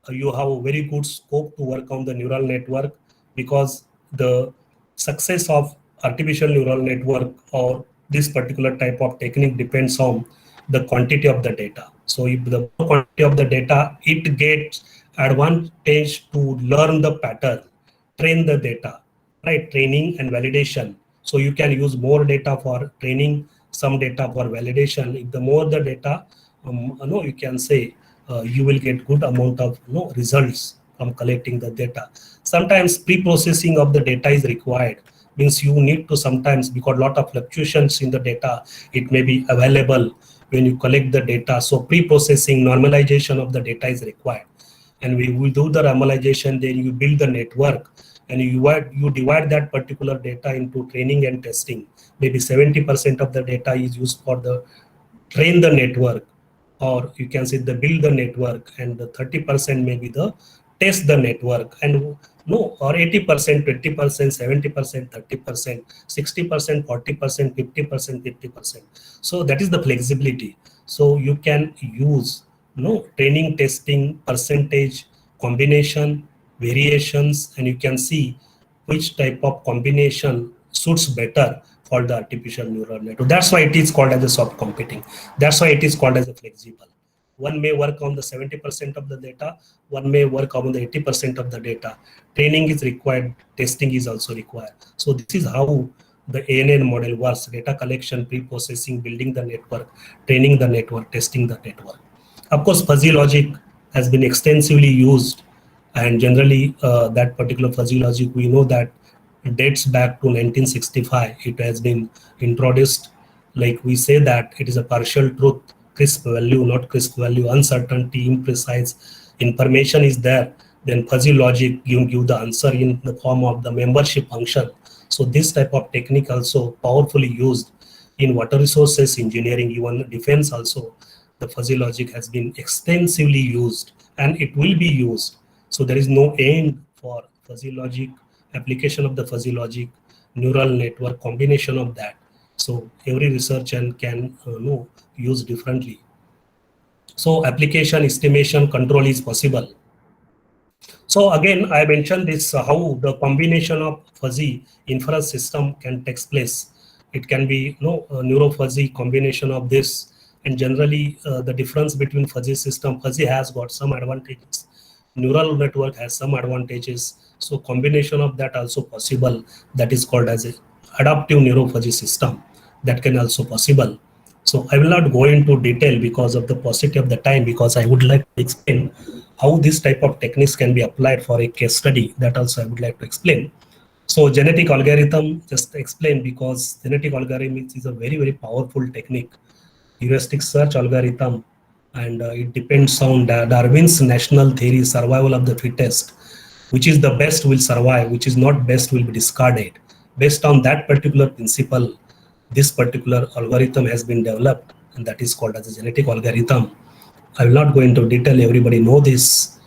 you have a very good scope to work on the neural network, because the success of artificial neural network or this particular type of technique depends on the quantity of the data. So if the quantity of the data, it gets advantage to learn the pattern, train the data, right? Training and validation. So you can use more data for training, some data for validation. If the more the data, you can say you will get good amount of results from collecting the data. Sometimes pre-processing of the data is required. Means you need to sometimes, because a lot of fluctuations in the data, it may be available when you collect the data. So pre-processing, normalization of the data is required. And we will do the normalization, then you build the network, and you divide that particular data into training and testing. Maybe 70% of the data is used for the train the network, or you can say the build the network, and the 30% maybe the test the network, and or 80%, 20%, 70%, 30%, 60%, 40%, 50%, 50%. So that is the flexibility. So you can use training, testing, percentage, combination, variations, and you can see which type of combination suits better for the artificial neural network. That's why it is called as a soft computing. That's why it is called as a flexible. One may work on the 70% of the data, one may work on the 80% of the data. Training is required, testing is also required. So this is how the ANN model works: data collection, pre-processing, building the network, training the network, testing the network. Of course, fuzzy logic has been extensively used, and generally that particular fuzzy logic, we know that dates back to 1965. It has been introduced. Like we say that it is a partial truth, crisp value, not crisp value, uncertainty, imprecise information is there, then fuzzy logic give the answer in the form of the membership function. So this type of technique also powerfully used in water resources engineering, even defense also. The fuzzy logic has been extensively used and it will be used. So there is no end for fuzzy logic, application of the fuzzy logic, neural network, combination of that. So every researcher can use differently. So application, estimation, control is possible. So again, I mentioned this how the combination of fuzzy inference system can take place. It can be neuro-fuzzy combination of this, and generally the difference between fuzzy system, fuzzy has got some advantages, neural network has some advantages. So combination of that also possible. That is called as a adaptive neuro-fuzzy system. That can also possible. So I will not go into detail because of the paucity of the time, because I would like to explain how this type of techniques can be applied for a case study. That also I would like to explain. So genetic algorithm, just explain, because genetic algorithm is a very, very powerful technique. Heuristic search algorithm, and it depends on Darwin's national theory, survival of the fittest. Which is the best will survive, which is not best will be discarded. Based on that particular principle, this particular algorithm has been developed, and that is called as a genetic algorithm. I will not go into detail, everybody know this,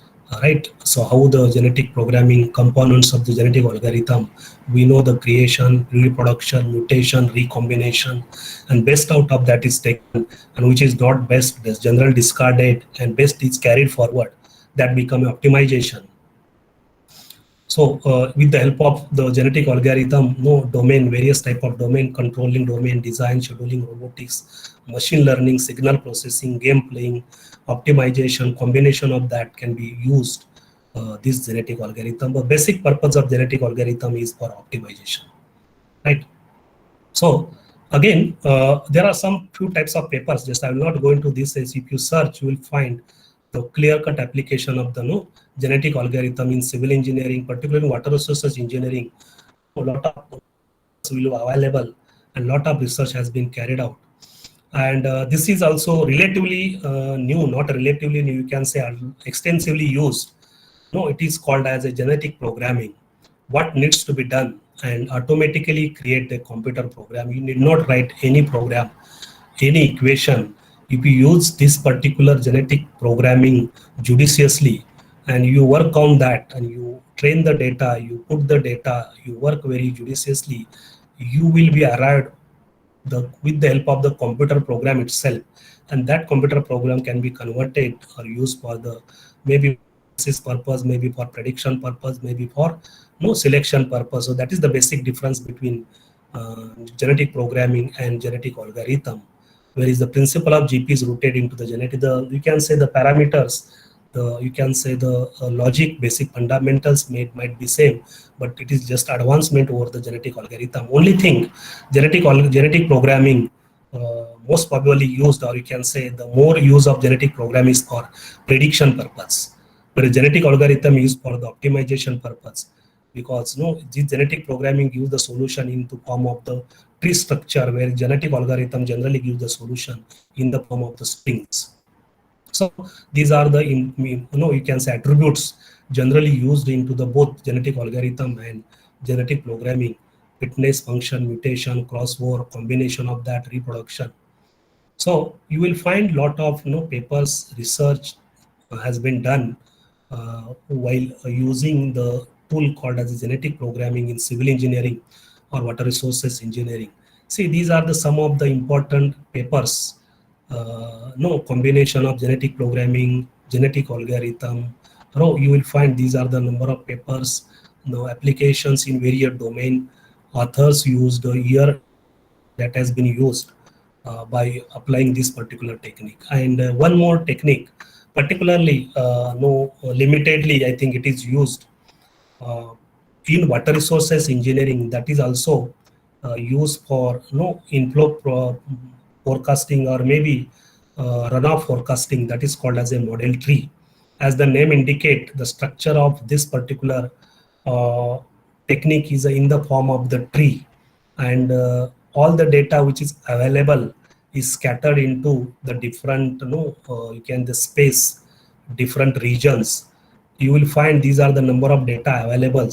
right? So how the genetic programming components of the genetic algorithm, we know the creation, reproduction, mutation, recombination, and best out of that is taken, and which is not best, that's general discarded, and best is carried forward. That become optimization. So with the help of the genetic algorithm, domain, various type of domain, controlling domain, design, scheduling, robotics, machine learning, signal processing, game playing, optimization, combination of that can be used, this genetic algorithm. The basic purpose of genetic algorithm is for optimization, right? So again, there are some few types of papers, just I will not go into this. As if you search, you will find the clear-cut application of the genetic algorithm in civil engineering, particularly water resources engineering. A lot of will be available, and lot of research has been carried out. And this is also relatively new, not relatively new, you can say extensively used. No, it is called as a genetic programming. What needs to be done, and automatically create a computer program. You need not write any program, any equation. If you use this particular genetic programming judiciously, and you work on that, and you train the data, you put the data, you work very judiciously, you will be arrived with the help of the computer program itself. And that computer program can be converted or used for the maybe purpose, maybe for prediction purpose, maybe for selection purpose. So that is the basic difference between genetic programming and genetic algorithm. Whereas the principle of GP is rooted into the genetic, you can say the parameters, you can say the logic, basic fundamentals might be same, but it is just advancement over the genetic algorithm. Only thing, genetic programming most probably used, or you can say the more use of genetic programming is for prediction purpose, but a genetic algorithm is for the optimization purpose. Because this genetic programming gives the solution into form of the tree structure, where genetic algorithm generally gives the solution in the form of the strings. So these are the you can say attributes generally used into the both genetic algorithm and genetic programming: fitness, function, mutation, crossover, combination of that, reproduction. So you will find lot of papers, research has been done while using the tool called as genetic programming in civil engineering or water resources engineering. See, these are the some of the important papers. Combination of genetic programming, genetic algorithm. You will find these are the number of papers, applications in various domain. Authors used the year that has been used. by applying this particular technique. And one more technique, particularly limitedly, I think it is used in water resources engineering, that is also used for inflow forecasting, or maybe runoff forecasting, that is called as a model tree. As the name indicate, the structure of this particular uh, technique is in the form of the tree, and all the data which is available is scattered into the different you can the space, different regions. You will find these are the number of data available,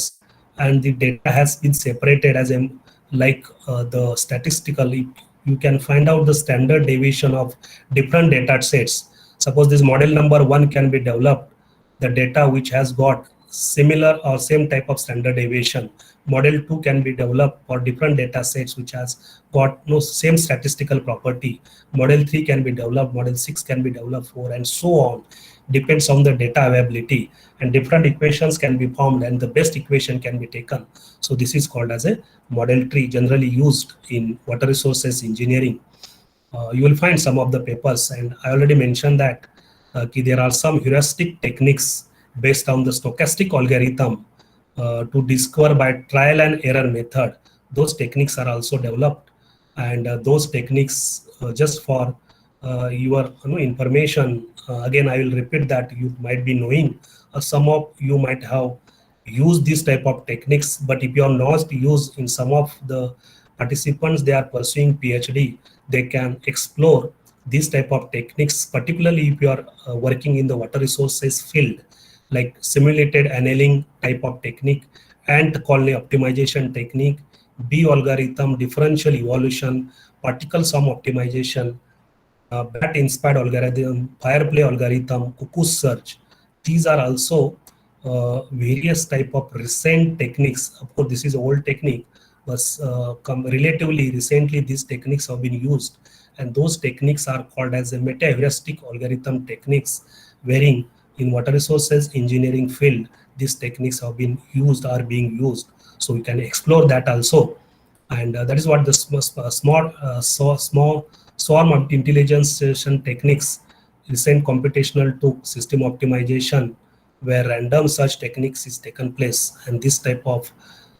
and the data has been separated as a like the statistically you can find out the standard deviation of different data sets. Suppose this model number 1 can be developed, the data which has got similar or same type of standard deviation. Model 2 can be developed for different data sets which has got no same statistical property. Model 3 can be developed, model 6 can be developed for, and so on. Depends on the data availability, and different equations can be formed, and the best equation can be taken. So this is called as a model tree, generally used in water resources engineering. You will find some of the papers, and I already mentioned that there are some heuristic techniques based on the stochastic algorithm to discover by trial and error method. Those techniques are also developed, and those techniques, just for your information, again I will repeat that you might be knowing, some of you might have used this type of techniques, but if you are not used, in some of the participants they are pursuing PhD, they can explore these type of techniques, particularly if you are working in the water resources field, like simulated annealing type of technique, ant colony optimization technique, B algorithm, differential evolution, particle sum optimization, bat inspired algorithm, fireplay algorithm, cuckoo search. These are also various type of recent techniques. Of course, this is old technique, but relatively recently these techniques have been used, and those techniques are called as a meta heuristic algorithm techniques, wherein in water resources engineering field these techniques have been used, are being used. So we can explore that also, and that is what the small swarm of intelligence techniques, recent computational to system optimization, where random search techniques is taken place, and this type of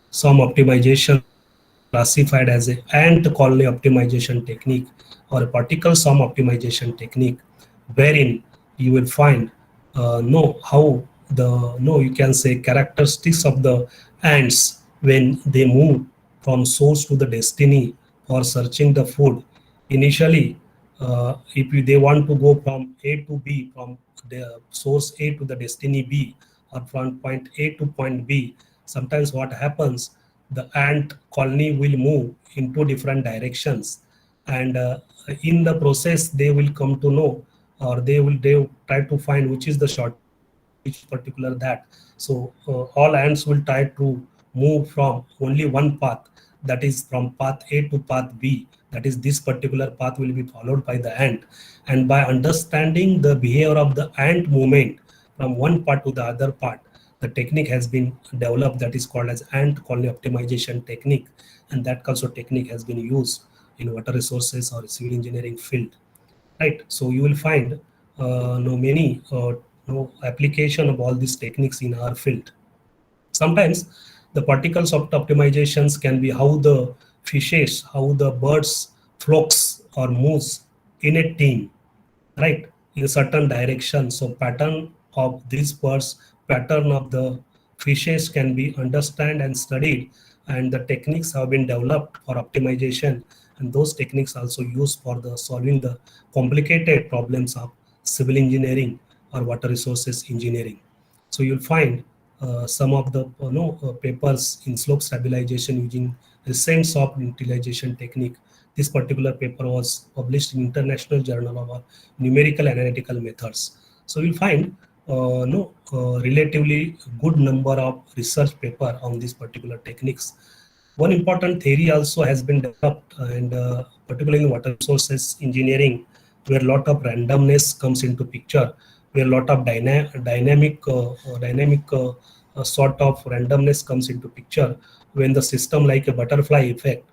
swarm optimization classified as a ant colony optimization technique or a particle sum optimization technique, wherein you will find know how the you can say characteristics of the ants when they move from source to the destiny or searching the food. Initially, if they want to go from A to B, from the source A to the destiny B, or from point A to point B, sometimes what happens, the ant colony will move in two different directions, and in the process they will come to know, or they will try to find which is the short each particular that. So all ants will try to move from only one path, that is from path A to path B. That is, this particular path will be followed by the ant, and by understanding the behavior of the ant movement from one part to the other part, the technique has been developed that is called as ant colony optimization technique, and that also technique has been used in water resources or civil engineering field, right? So you will find many application of all these techniques in our field. Sometimes the particles of optimizations can be how the fishes, how the birds flocks or moves in a team, right, in a certain direction. So pattern of these birds, pattern of the fishes can be understood and studied, and the techniques have been developed for optimization, and those techniques also used for the solving the complicated problems of civil engineering or water resources engineering. So you'll find some of the papers in slope stabilization using recent soft utilization technique. This particular paper was published in International Journal of Numerical Analytical Methods. So you'll find relatively good number of research paper on these particular techniques. One important theory also has been developed, and particularly in water resources engineering, where a lot of randomness comes into picture, where a lot of dynamic sort of randomness comes into picture, when the system like a butterfly effect,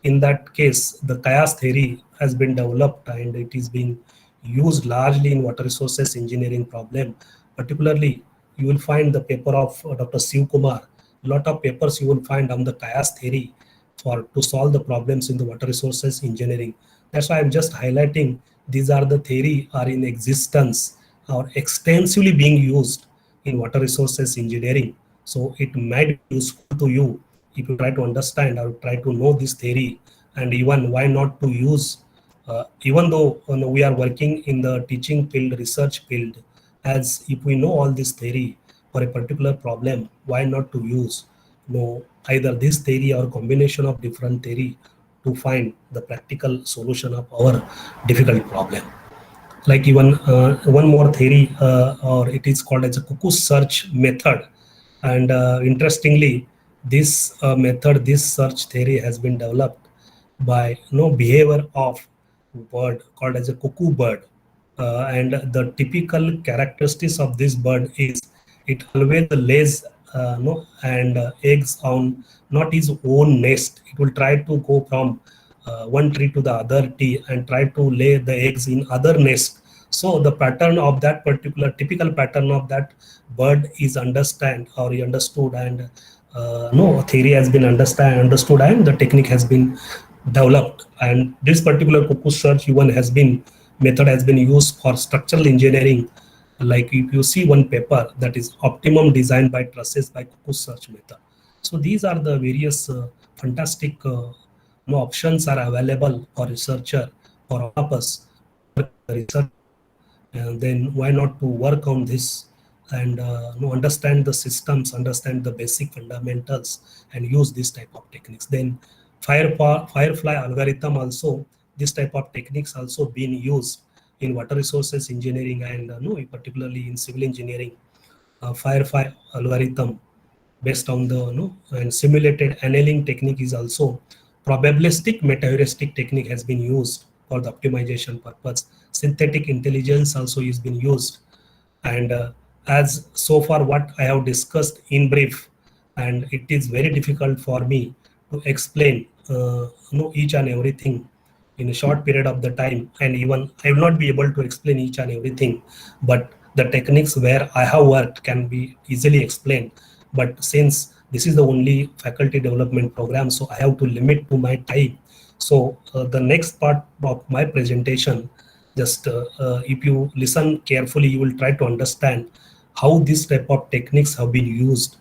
in that case, the Kayas theory has been developed and it is being used largely in water resources engineering problem. Particularly, you will find the paper of Dr. Shiv Kumar. A lot of papers you will find on the Kayas theory for to solve the problems in the water resources engineering. That's why I'm just highlighting these are the theory are in existence or extensively being used in water resources engineering. So it might be useful to you if you try to understand or try to know this theory, and even why not to use, even though we are working in the teaching field, research field, as if we know all this theory for a particular problem, why not to use either this theory or combination of different theory to find the practical solution of our difficult problem. Like even one more theory, or it is called as a cuckoo search method. And interestingly, this method, this search theory has been developed by behavior of bird called as a cuckoo bird. And the typical characteristics of this bird is it always lays and eggs on not his own nest. It will try to go from one tree to the other tree and try to lay the eggs in other nest. So the pattern of that particular typical pattern of that bird is understood, and no theory has been understood, and the technique has been developed. And this particular cuckoo search even has been method has been used for structural engineering. Like if you see one paper that is optimum design by trusses by cuckoo search method. So these are the various fantastic options are available for researcher, for all of us research. And then why not to work on this and understand the systems, understand the basic fundamentals, and use this type of techniques. Then firefly algorithm also, this type of techniques also being used in water resources engineering and particularly in civil engineering. Firefly algorithm based on the and simulated annealing technique is also probabilistic meta-heuristic technique has been used for the optimization purpose. Synthetic intelligence also is being used. And as so far what I have discussed in brief, and it is very difficult for me to explain each and everything in a short period of the time, and even I will not be able to explain each and everything, but the techniques where I have worked can be easily explained. But since this is the only faculty development program, so I have to limit to my time. So the next part of my presentation, just if you listen carefully, you will try to understand how this type of techniques have been used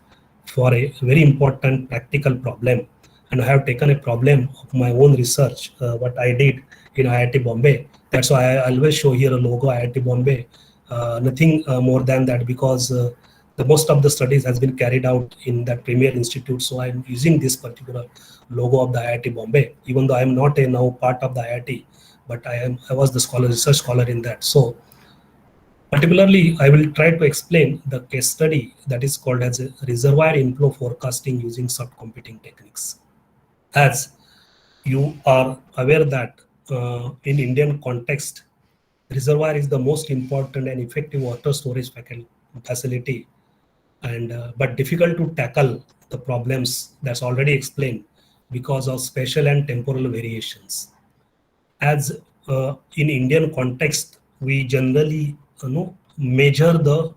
for a very important practical problem. And I have taken a problem of my own research, what I did in IIT Bombay. That's why I always show here a logo IIT Bombay. Nothing more than that, because the most of the studies has been carried out in that premier institute. So I'm using this particular logo of the IIT Bombay, even though I'm not a now part of the IIT, but I was the research scholar in that. So particularly, I will try to explain the case study that is called as a reservoir inflow forecasting using subcomputing techniques. As you are aware that in Indian context, reservoir is the most important and effective water storage facility, and but difficult to tackle the problems that's already explained because of spatial and temporal variations. As in Indian context, we generally measure the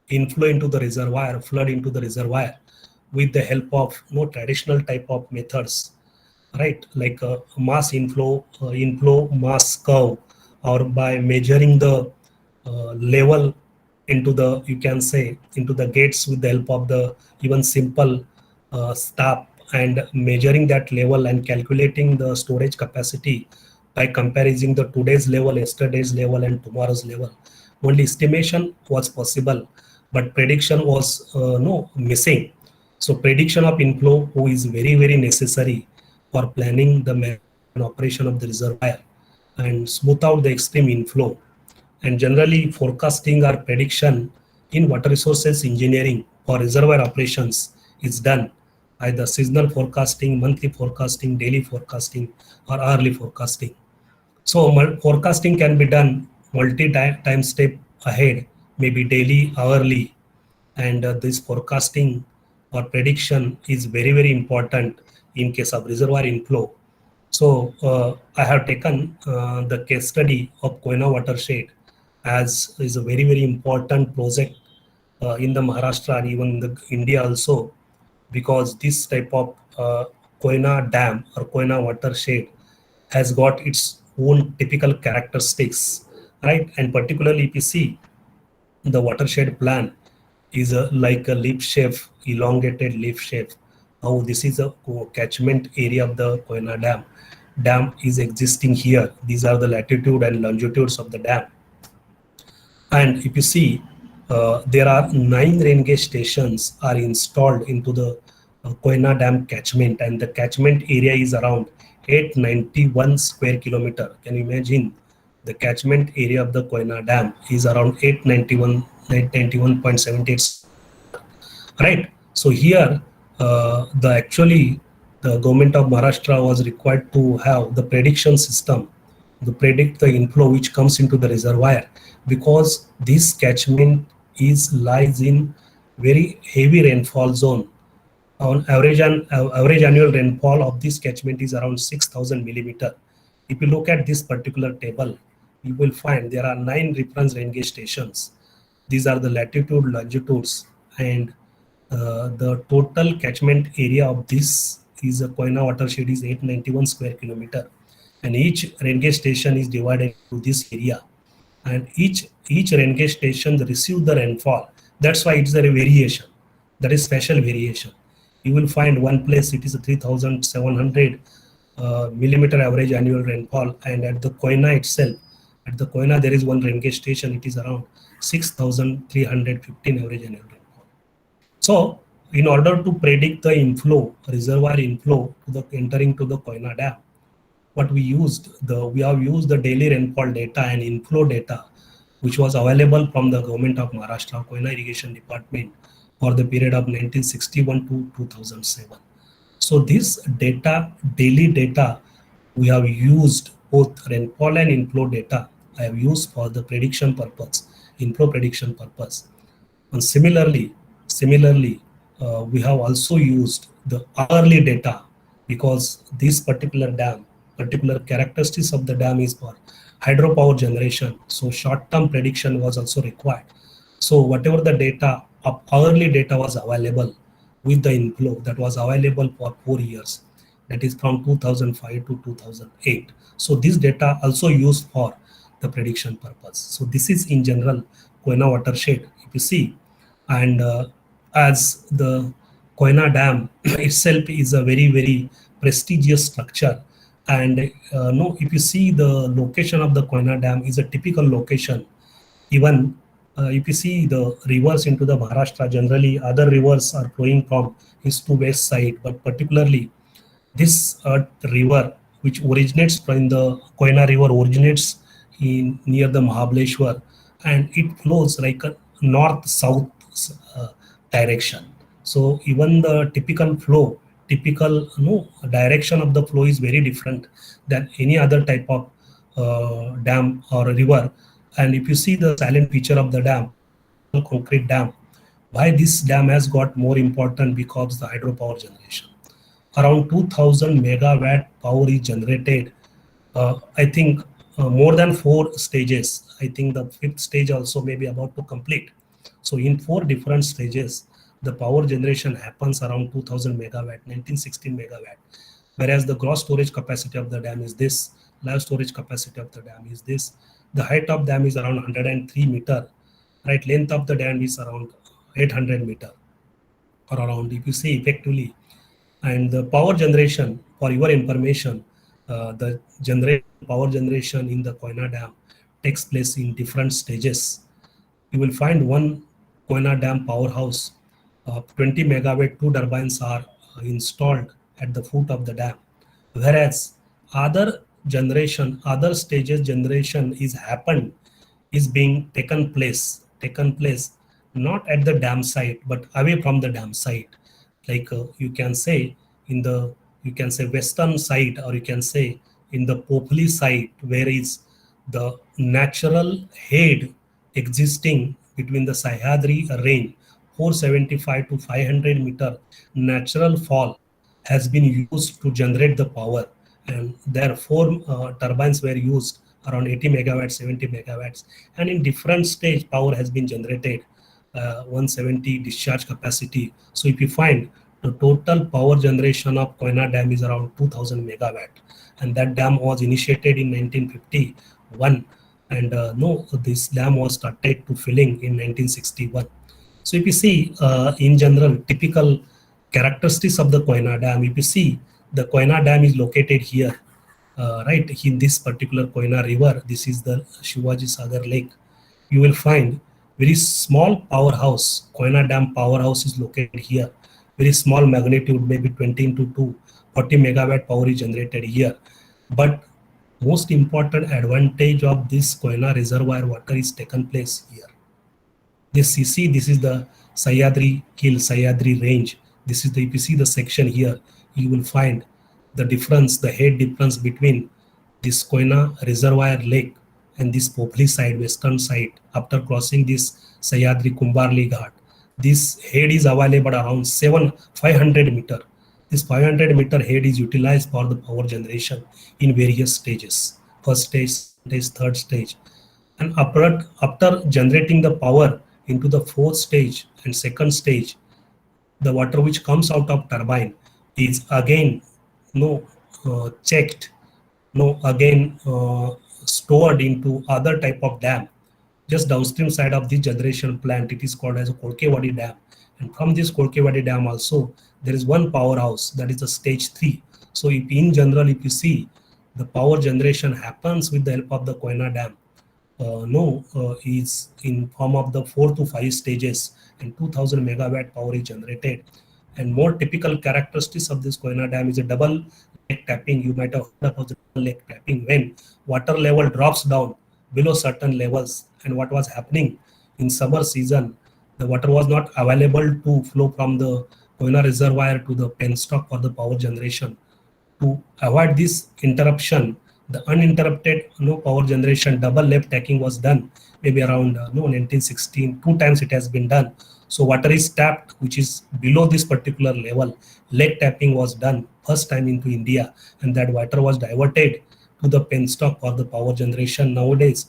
inflow into the reservoir, flood into the reservoir, with the help of traditional type of methods, right? Like mass inflow mass curve, or by measuring the level into the, you can say, into the gates with the help of the even simple staff, and measuring that level and calculating the storage capacity by comparing the today's level, yesterday's level, and tomorrow's level. Only estimation was possible, but prediction was missing. So prediction of inflow is very, very necessary for planning the operation of the reservoir and smooth out the extreme inflow. And generally forecasting or prediction in water resources engineering for reservoir operations is done either seasonal forecasting, monthly forecasting, daily forecasting, or hourly forecasting. So forecasting can be done multi-time step ahead, maybe daily, hourly, and this forecasting or prediction is very, very important in case of reservoir inflow. So I have taken the case study of Koyna watershed as is a very important project in the Maharashtra and even the India also, because this type of Koyna dam or Koyna watershed has got its own typical characteristics, right? And particularly if you see the watershed plan is like a leaf shape, elongated leaf shape. Now this is a catchment area of the Koyna dam. Dam is existing here. These are the latitude and longitudes of the dam. And if you see, there are 9 rain gauge stations are installed into the Koyna Dam catchment, and the catchment area is around 891 square kilometer. Can you imagine? The catchment area of the Koyna Dam is around 891.78, right? So here, the actually the government of Maharashtra was required to have the prediction system to predict the inflow which comes into the reservoir, because this catchment is lies in very heavy rainfall zone. On average, average annual rainfall of this catchment is around 6,000 millimeter. If you look at this particular table, you will find there are 9 reference rain gauge stations. These are the latitude, longitudes, and the total catchment area of this is a Koyna watershed is 891 square kilometer, and each rain gauge station is divided into this area, and each rain gauge station receive the rainfall. That's why it's a variation. That is special variation. You will find one place it is a 3,700 millimeter average annual rainfall, and at the Koyna itself, at the Koyna there is one rain gauge station. It is around 6,315 average annual rainfall. So, in order to predict the inflow, reservoir inflow to the entering to the Koyna dam, what we have used the daily rainfall data and inflow data, which was available from the government of Maharashtra, Koyna Irrigation Department, for the period of 1961 to 2007. So this data, daily data, we have used both rainfall and inflow data. I have used for the prediction purpose, inflow prediction purpose. And similarly, we have also used the hourly data, because this particular dam, particular characteristics of the dam is for hydropower generation. So short-term prediction was also required. So whatever the data of hourly data was available with the inflow, that was available for 4 years, that is from 2005 to 2008. So this data also used for the prediction purpose. So this is in general Koyna watershed, if you see. And as the Koyna dam itself is a very prestigious structure, and no, if you see the location of the Koyna dam is a typical location. Even if you see the rivers into the Maharashtra, generally other rivers are flowing from east to west side, but particularly this river, which originates from the Koyna river, originates in near the Mahabaleshwar, and it flows like a north-south direction. So even the typical flow, direction of the flow is very different than any other type of dam or a river. And if you see the silent feature of the dam, concrete dam, why this dam has got more important? Because the hydropower generation, around 2000 megawatt power is generated. I think more than 4 stages. I think the 5th stage also may be about to complete. So in 4 different stages, the power generation happens around 2000 megawatt, 1916 megawatt. Whereas the gross storage capacity of the dam is this, live storage capacity of the dam is this. The height of dam is around 103 meter, right? Length of the dam is around 800 meter, or around, if you see effectively. And the power generation, for your information, the power generation in the Koyna dam takes place in different stages. You will find one Koyna dam powerhouse, 20 megawatt, 2 turbines are installed at the foot of the dam, whereas other stages generation is being taken place not at the dam site but away from the dam site, like you can say western side, or you can say in the Popli side, where is the natural head existing between the Sahyadri range, 475 to 500 meter natural fall has been used to generate the power, and there 4 turbines were used around 80 megawatts, 70 megawatts, and in different stage power has been generated, 170 discharge capacity. So if you find the total power generation of Koyna Dam is around 2000 megawatt, and that dam was initiated in 1951, and no, this dam was started to filling in 1961. So if you see, in general, typical characteristics of the Koyna Dam, if you see, the Koyna Dam is located here, right, in this particular Koyna River. This is the Shivaji Sagar Lake. You will find very small powerhouse, Koyna Dam powerhouse is located here. Very small magnitude, maybe 20 into 2, 40 megawatt power is generated here. But most important advantage of this Koyna reservoir water is taken place here. This you see, this is the Sahyadri Hill, Sahyadri range. This is the, if you see the section here, you will find the difference, the head difference between this Koyna reservoir lake and this Popli side, western side. After crossing this Sahyadri Kumbharli Ghat, this head is available around 500 meter. This 500 meter head is utilized for the power generation in various stages. First stage, third stage. And after generating the power into the fourth stage and second stage, the water which comes out of turbine is again checked, stored into other type of dam just downstream side of the generation plant. It is called as a Kolkewadi Dam, and from this Kolkewadi Dam also there is one powerhouse, that is the stage 3. So if in general, if you see, the power generation happens with the help of the Koyna Dam, is in form of the 4 to 5 stages, and 2000 megawatt power is generated. And more typical characteristics of this Koyna Dam is a double leg tapping. You might have heard about the double leg tapping, when water level drops down below certain levels. And what was happening in summer season, the water was not available to flow from the Koyna reservoir to the penstock for the power generation. To avoid this interruption, the uninterrupted power generation, double leg tapping was done maybe around 1916. 2 times it has been done. So water is tapped which is below this particular level. Leg tapping was done first time into India, and that water was diverted to the penstock for the power generation. Nowadays,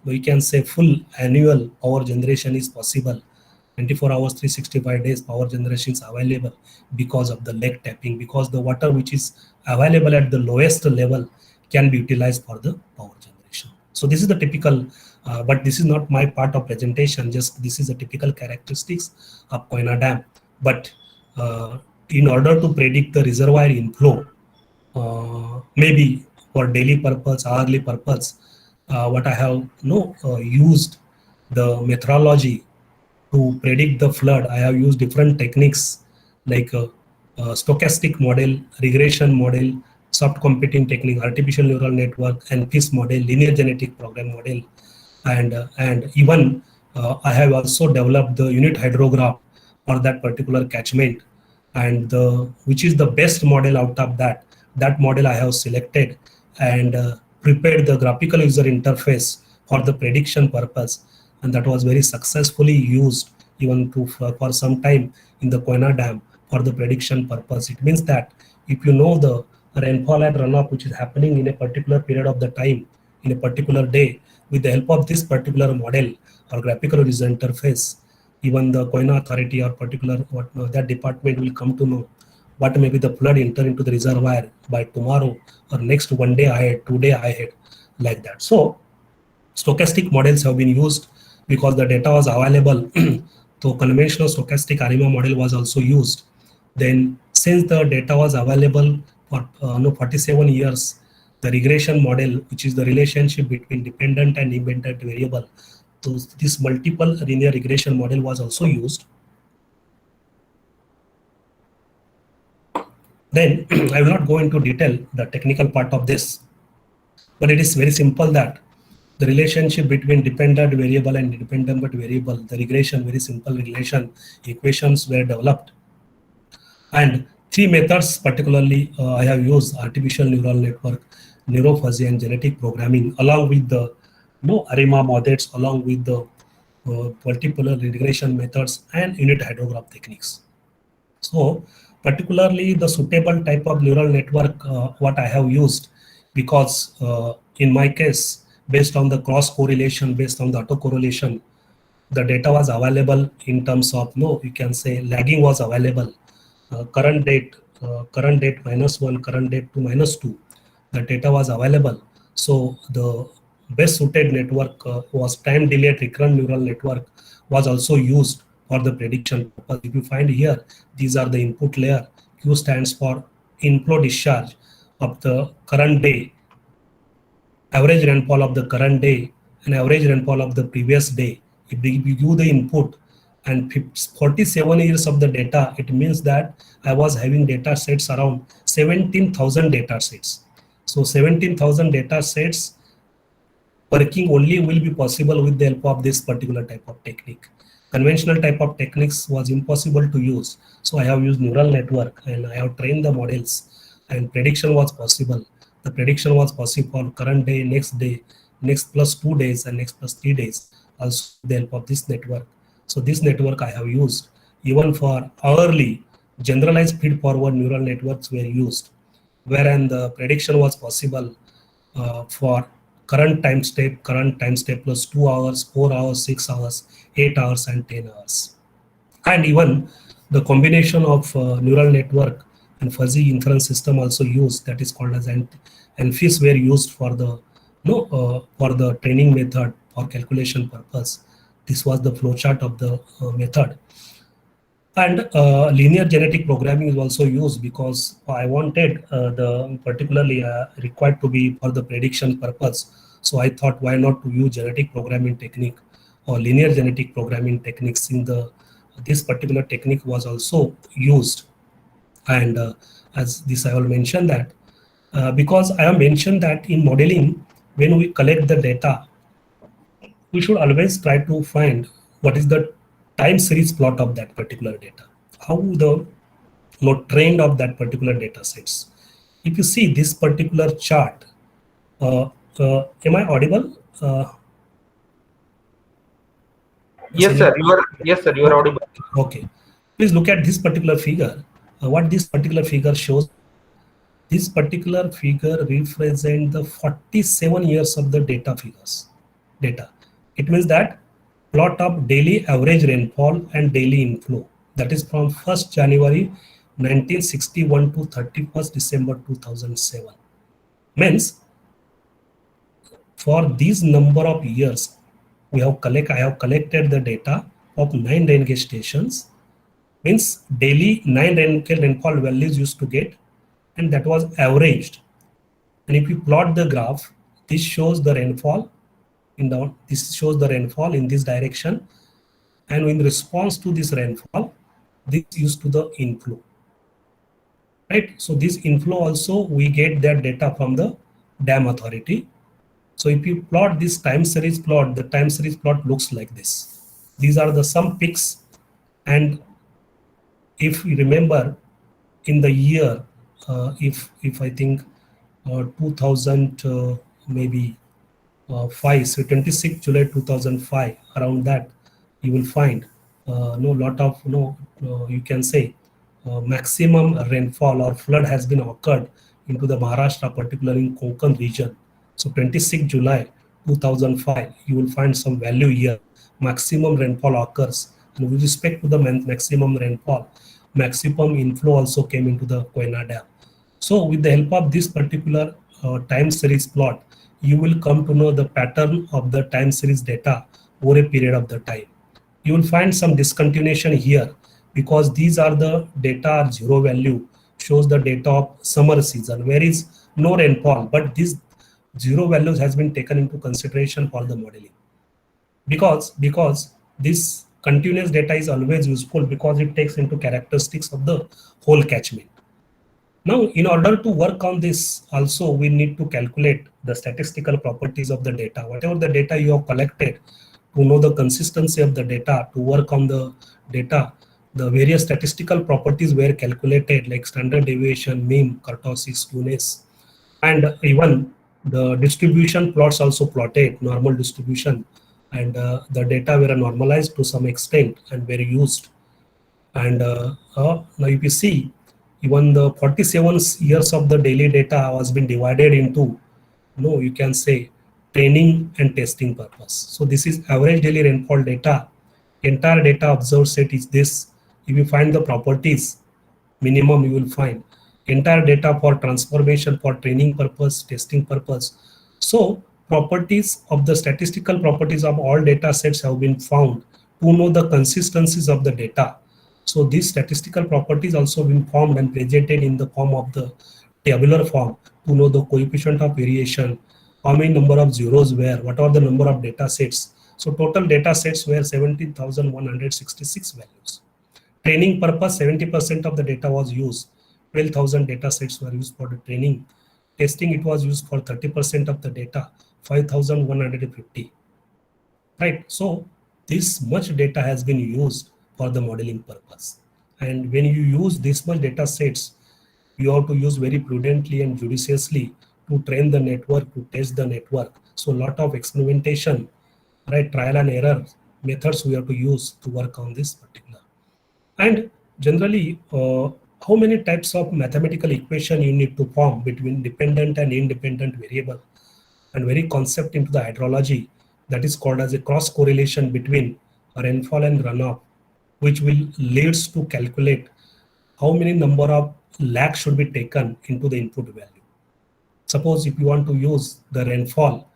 we can say full annual power generation is possible. 24 hours, 365 days power generation is available because of the leg tapping, because the water which is available at the lowest level can be utilized for the power generation. So this is the typical, but this is not my part of presentation, just this is the typical characteristics of Koyna Dam. But in order to predict the reservoir inflow, maybe for daily purpose, hourly purpose, what I have used the methodology to predict the flood. I have used different techniques like stochastic model, regression model, soft computing technique, artificial neural network, NFIS model, linear genetic program model, and even I have also developed the unit hydrograph for that particular catchment, and which is the best model out of that. That model I have selected and prepared the graphical user interface for the prediction purpose, and that was very successfully used even for some time in the Koyna Dam for the prediction purpose. It means that if you know the rainfall and runoff which is happening in a particular period of the time, in a particular day, with the help of this particular model or graphical user interface, even the Koyna authority or particular that department will come to know what may be the flood enter into the reservoir by tomorrow or next 1 day ahead, 2 day ahead, like that. So stochastic models have been used because the data was available. So conventional stochastic ARIMA model was also used. Then since the data was available for 47 years, the regression model, which is the relationship between dependent and independent variable, so this multiple linear regression model was also used. Then I will not go into detail the technical part of this, but it is very simple that the relationship between dependent variable and independent variable, the regression, very simple relation equations were developed. And 3 methods particularly I have used: artificial neural network, neurophysics, and genetic programming, along with the ARIMA methods, along with the multiple regression methods and unit hydrograph techniques. So particularly the suitable type of neural network what I have used, because in my case, based on the cross correlation, based on the autocorrelation, the data was available in terms of, no, you can say lagging was available. Current date -1, current date to -2, the data was available. So the best suited network was time delayed recurrent neural network was also used for the prediction purpose. If you find here, these are the input layer. Q stands for inflow discharge of the current day, average rainfall of the current day, and average rainfall of the previous day. If we give the input and 47 years of the data, it means that I was having data sets around 17,000 data sets. So 17,000 data sets working only will be possible with the help of this particular type of technique. Conventional type of techniques was impossible to use. So I have used neural network and I have trained the models, and prediction was possible. The prediction was possible for current day, next plus 2 days, and next plus 3 days, also with the help of this network. So this network I have used even for early generalized feed forward neural networks were used, wherein the prediction was possible for current time step plus 2 hours, 4 hours, 6 hours, 8 hours, and 10 hours. And even the combination of neural network and fuzzy inference system also used, that is called as NFIS, were used for the for the training method for calculation purpose. This was the flowchart of the method. And linear genetic programming is also used because I wanted the particularly required to be for the prediction purpose. So I thought, why not to use genetic programming technique or linear genetic programming techniques in the this particular technique was also used. And as this I will mention that because I have mentioned that in modeling, when we collect the data, we should always try to find what is the time series plot of that particular data, how the trend of that particular data sets. If you see this particular chart, am I audible? Yes, sir. You are audible. Okay. Please look at this particular figure. What this particular figure shows. This particular figure represents the 47 years of the data. It means that plot of daily average rainfall and daily inflow. That is from 1st January 1961 to 31st December 2007. Means for these number of years, I have collected the data of 9 rain gauge stations. Means daily 9 rainfall values used to get, and that was averaged. And if you plot the graph, this shows the rainfall this shows the rainfall in this direction, and in response to this rainfall, this used to the inflow, right? So this inflow also we get that data from the dam authority. So if you plot this time series plot, the time series plot looks like this. These are the some peaks, and if you remember in the year, if I think 2000 maybe 5, so 26 July 2005, around that, you will find you can say maximum rainfall or flood has been occurred into the Maharashtra, particularly in Konkan region. So 26 July 2005, you will find some value here. Maximum rainfall occurs, and with respect to the maximum rainfall, maximum inflow also came into the Koyna Dam. So with the help of this particular time series plot, you will come to know the pattern of the time series data over a period of the time. You will find some discontinuation here because these are the data zero value, shows the data of summer season where is no rainfall, but this zero values has been taken into consideration for the modeling. Because this continuous data is always useful because it takes into characteristics of the whole catchment. Now, in order to work on this, also we need to calculate the statistical properties of the data. Whatever the data you have collected, to know the consistency of the data, to work on the data, the various statistical properties were calculated like standard deviation, mean, kurtosis, skewness, and even the distribution plots also plotted, normal distribution, and the data were normalized to some extent and were used. And now if you see, Even the 47 years of the daily data has been divided into, you can say, training and testing purpose. So this is average daily rainfall data. Entire data observed set is this. If you find the properties, minimum you will find entire data for transformation, for training purpose, testing purpose. So properties of the statistical properties of all data sets have been found to know the consistencies of the data. So these statistical properties also been formed and presented in the form of the tabular form to know the coefficient of variation, how many number of zeros were, what are the number of data sets. So total data sets were 17,166 values. Training purpose, 70% of the data was used. 12,000 data sets were used for the training. Testing, it was used for 30% of the data, 5,150. Right. So this much data has been used for the modeling purpose. And when you use this much data sets, you have to use very prudently and judiciously to train the network, to test the network. So a lot of experimentation, right, trial and error methods we have to use to work on this particular. And generally, how many types of mathematical equation you need to form between dependent and independent variable, and very concept into the hydrology that is called as a cross correlation between rainfall and runoff, which will leads to calculate how many number of lag should be taken into the input value. Suppose if you want to use the rainfall,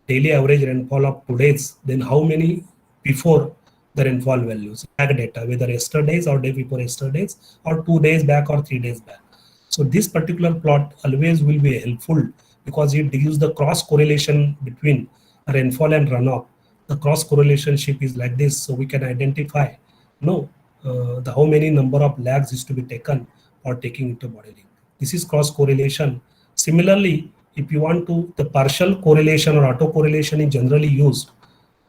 daily average rainfall of today's, then how many before the rainfall values, lag data, whether yesterday's or day before yesterday's or 2 days back or 3 days back. So this particular plot always will be helpful because it gives the cross correlation between rainfall and runoff. The cross correlation ship is like this, so we can identify the how many number of lags is to be taken for taking into modeling. This is cross correlation. Similarly, if you want to, the partial correlation or autocorrelation is generally used,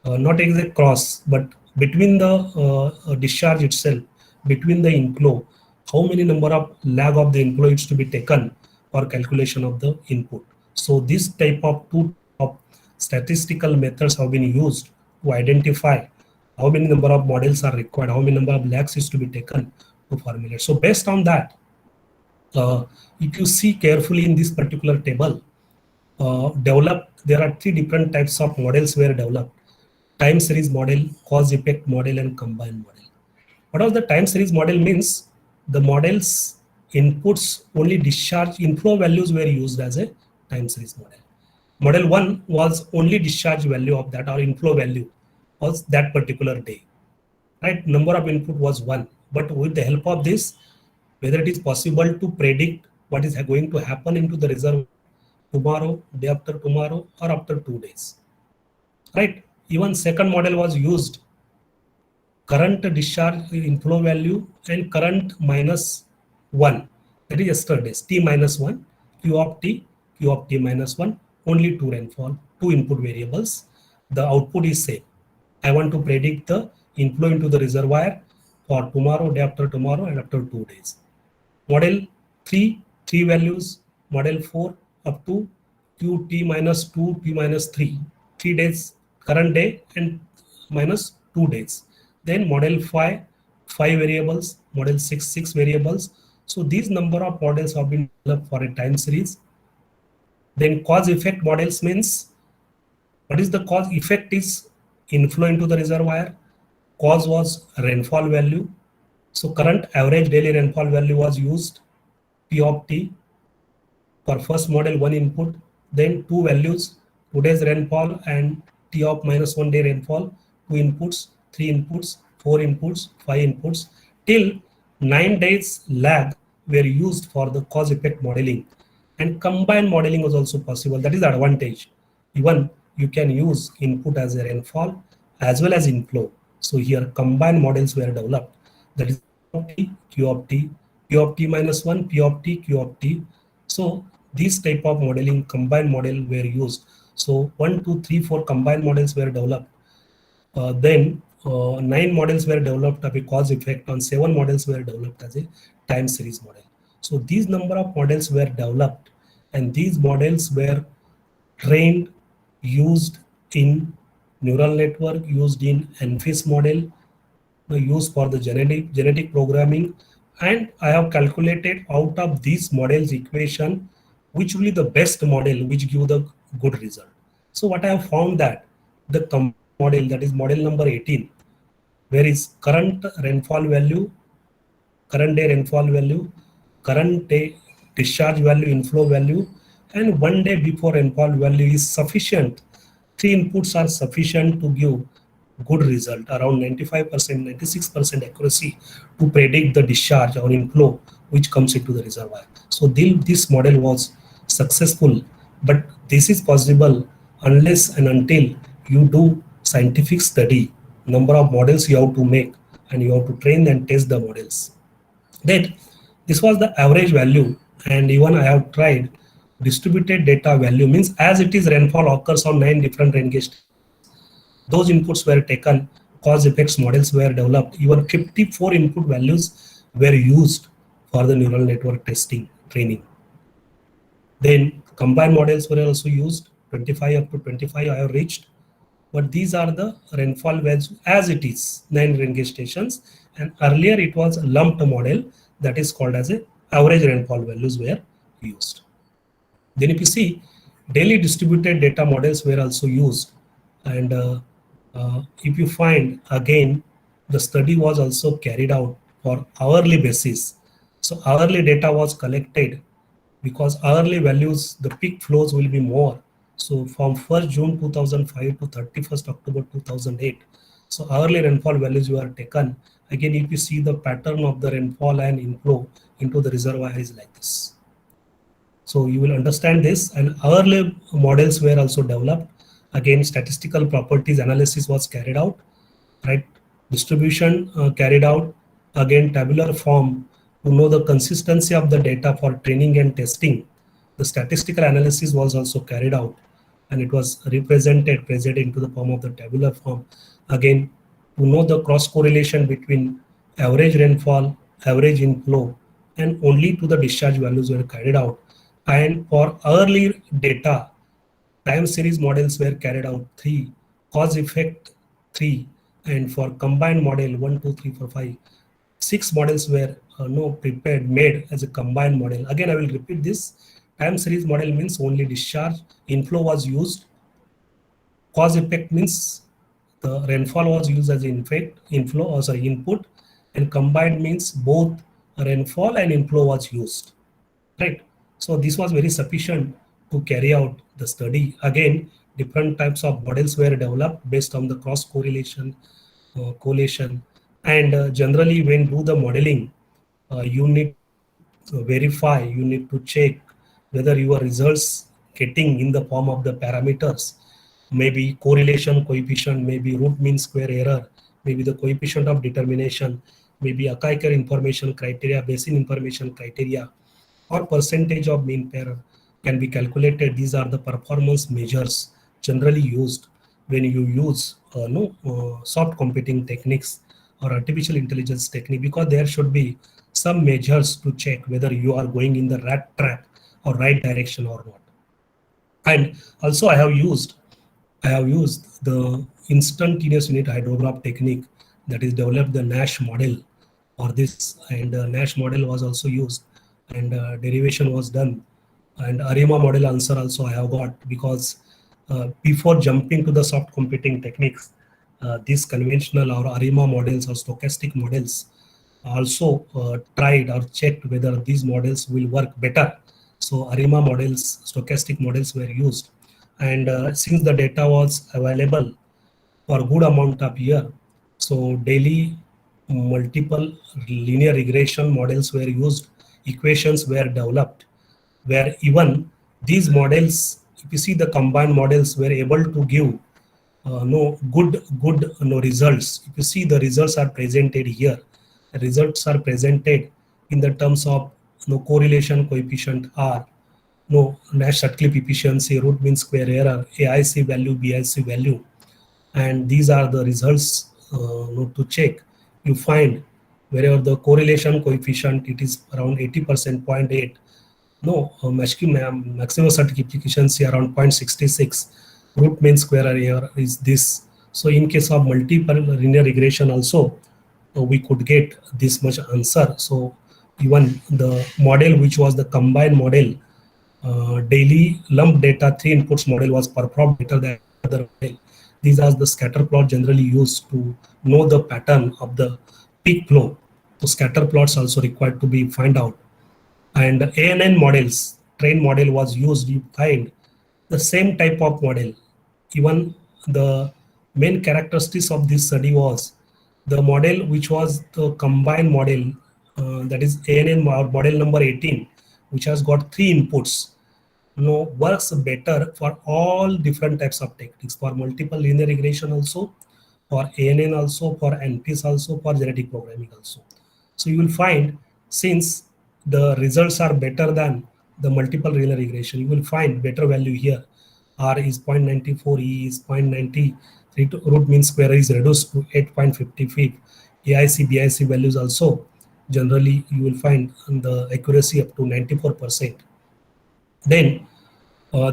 not exact cross, but between the discharge itself, between the inflow, how many number of lag of the inflow is to be taken for calculation of the input. So this type of two of statistical methods have been used to identify how many number of models are required, how many number of lags is to be taken to formulate. So based on that, if you see carefully in this particular table, there are three different types of models were developed: time series model, cause effect model, and combined model. What does the time series model means? The model's inputs only discharge inflow values were used as a time series model. Model 1 was only discharge value of that, or inflow value was that particular day. Right? Number of input was 1. But with the help of this, whether it is possible to predict what is going to happen into the reservoir tomorrow, day after tomorrow, or after 2 days. Right? Even second model was used, current discharge inflow value and current minus 1, that is yesterday's, t minus 1, q of t minus 1, only 2 rainfall, 2 input variables. The output is same. I want to predict the inflow into the reservoir for tomorrow, day after tomorrow, and after 2 days. Model 3, 3 values. Model 4, up to qt minus 2, t minus 3, 3 days, current day, and minus 2 days. Then model 5, 5 variables. Model 6, 6 variables. So these number of models have been developed for a time series. Then cause effect models means, what is the cause? Effect is inflow into the reservoir. Cause was rainfall value. So current average daily rainfall value was used, P of T. For first model, 1 input, then 2 values, today's rainfall and T of minus 1 day rainfall, 2 inputs, 3 inputs, 4 inputs, 5 inputs, till 9 days lag were used for the cause effect modeling. And combined modeling was also possible. That is the advantage. Even you can use input as a rainfall as well as inflow. So here combined models were developed. That is Q of T, Q of T minus 1, P of T, Q of T. So this type of modeling, combined model were used. So 1, 2, 3, 4 combined models were developed. Then 9 models were developed of a cause effect, and 7 models were developed as a time series model. So these number of models were developed, and these models were trained, used in neural network, used in ANFIS model, used for the genetic programming, and I have calculated out of these models equation which will be the best model which give the good result. So what I have found that the model, that is model number 18, where is current rainfall value, current day rainfall value, current day discharge value, inflow value, and 1 day before rainfall value is sufficient. Three inputs are sufficient to give good result, around 95%, 96% accuracy to predict the discharge or inflow which comes into the reservoir. So this model was successful, but this is possible unless and until you do scientific study, number of models you have to make, and you have to train and test the models. Then this was the average value, and even I have tried distributed data value, means as it is rainfall occurs on 9 different rain gauge. Those inputs were taken, cause effects models were developed, even 54 input values were used for the neural network testing training. Then combined models were also used, 25 up to 25 I have reached, but these are the rainfall values as it is, 9 rain gauge stations, and earlier it was a lumped model that is called as a average rainfall values were used. Then if you see, daily distributed data models were also used, and if you find again, the study was also carried out for hourly basis. So hourly data was collected because hourly values, the peak flows will be more. So from 1st June 2005 to 31st October 2008. So hourly rainfall values were taken. Again, if you see the pattern of the rainfall and inflow into the reservoir is like this. So you will understand this, and hourly models were also developed. Again, statistical properties analysis was carried out, right? Distribution carried out. Again, tabular form to know the consistency of the data for training and testing. The statistical analysis was also carried out, and it was presented into the form of the tabular form. Again, to know the cross correlation between average rainfall, average inflow, and only to the discharge values were carried out. And for early data, time series models were carried out 3, cause effect 3, and for combined model 1, 2, 3, 4, 5, 6 models were made as a combined model. Again, I will repeat this. Time series model means only discharge, inflow was used. Cause effect means the rainfall was used as input, and combined means both rainfall and inflow was used, right? So this was very sufficient to carry out the study. Again, different types of models were developed based on the cross correlation, correlation, and generally when do the modeling, you need to verify, you need to check whether your results getting in the form of the parameters, maybe correlation coefficient, maybe root mean square error, maybe the coefficient of determination, maybe Akaikar information criteria, Bayesian information criteria, or percentage of mean error can be calculated. These are the performance measures generally used when you use soft computing techniques or artificial intelligence technique, because there should be some measures to check whether you are going in the right track or right direction or not. And also I have used the instantaneous unit hydrograph technique, that is developed the Nash model for this, and Nash model was also used, and derivation was done, and ARIMA model answer also I have got, because before jumping to the soft computing techniques, these conventional or ARIMA models or stochastic models also tried or checked whether these models will work better. So ARIMA models, stochastic models were used, and since the data was available for a good amount of year, so daily multiple linear regression models were used, equations were developed, where even these models, if you see the combined models, were able to give good results. If you see the results are presented here, the results are presented in the terms of correlation coefficient R, Nash-Sutcliffe efficiency, root mean square error, AIC value, BIC value, and these are the results to check. You find wherever the correlation coefficient, it is around 80%, 0.8. Maximum Sutcliffe efficiency around 0.66. Root mean square error is this. So in case of multiple linear regression also, we could get this much answer. So even the model which was the combined model, daily lump data 3 inputs model was performed better than other model. These are the scatter plot generally used to know the pattern of the peak flow. So scatter plots also required to be find out. And ANN models, train model was used, you find the same type of model. Even the main characteristics of this study was the model which was the combined model, that is ANN model number 18, which has got 3 inputs, works better for all different types of techniques, for multiple linear regression also, for ANN also, for NPs also, for genetic programming also. So you will find, since the results are better than the multiple linear regression, you will find better value here. R is 0.94, E is 0.93, root mean square is reduced to 8.55. AIC, BIC values also, generally you will find the accuracy up to 94%. Then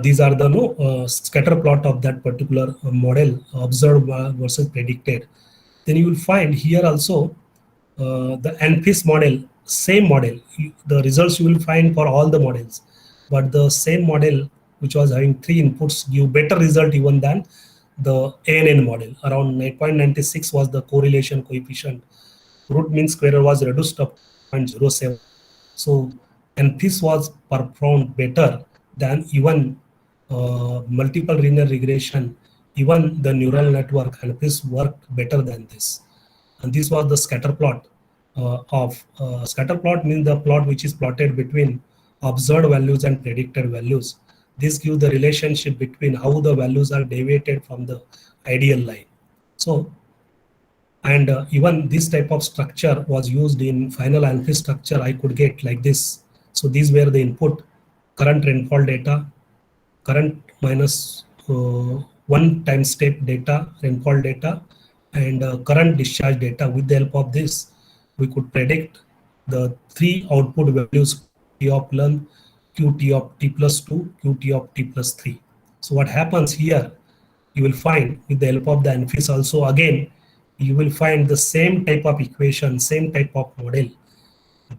these are the scatter plot of that particular model, observed versus predicted. Then you will find here also the NFIS model, same model. The results you will find for all the models, but the same model which was having 3 inputs give better result even than the ANN model. Around 9.96 was the correlation coefficient. Root mean square was reduced up to 0.07. So, and this was performed better than even multiple linear regression, even the neural network, and this worked better than this. And this was the scatter plot of scatter plot means the plot which is plotted between observed values and predicted values. This gives the relationship between how the values are deviated from the ideal line. So, and even this type of structure was used in final ANFIS structure. I could get like this. So these were the input: current rainfall data, current minus 1 time step data, rainfall data, and current discharge data. With the help of this, we could predict the 3 output values: T of learn, Qt of t plus 2, Qt of t plus 3. So what happens here, you will find with the help of the ANFIS also, again, you will find the same type of equation, same type of model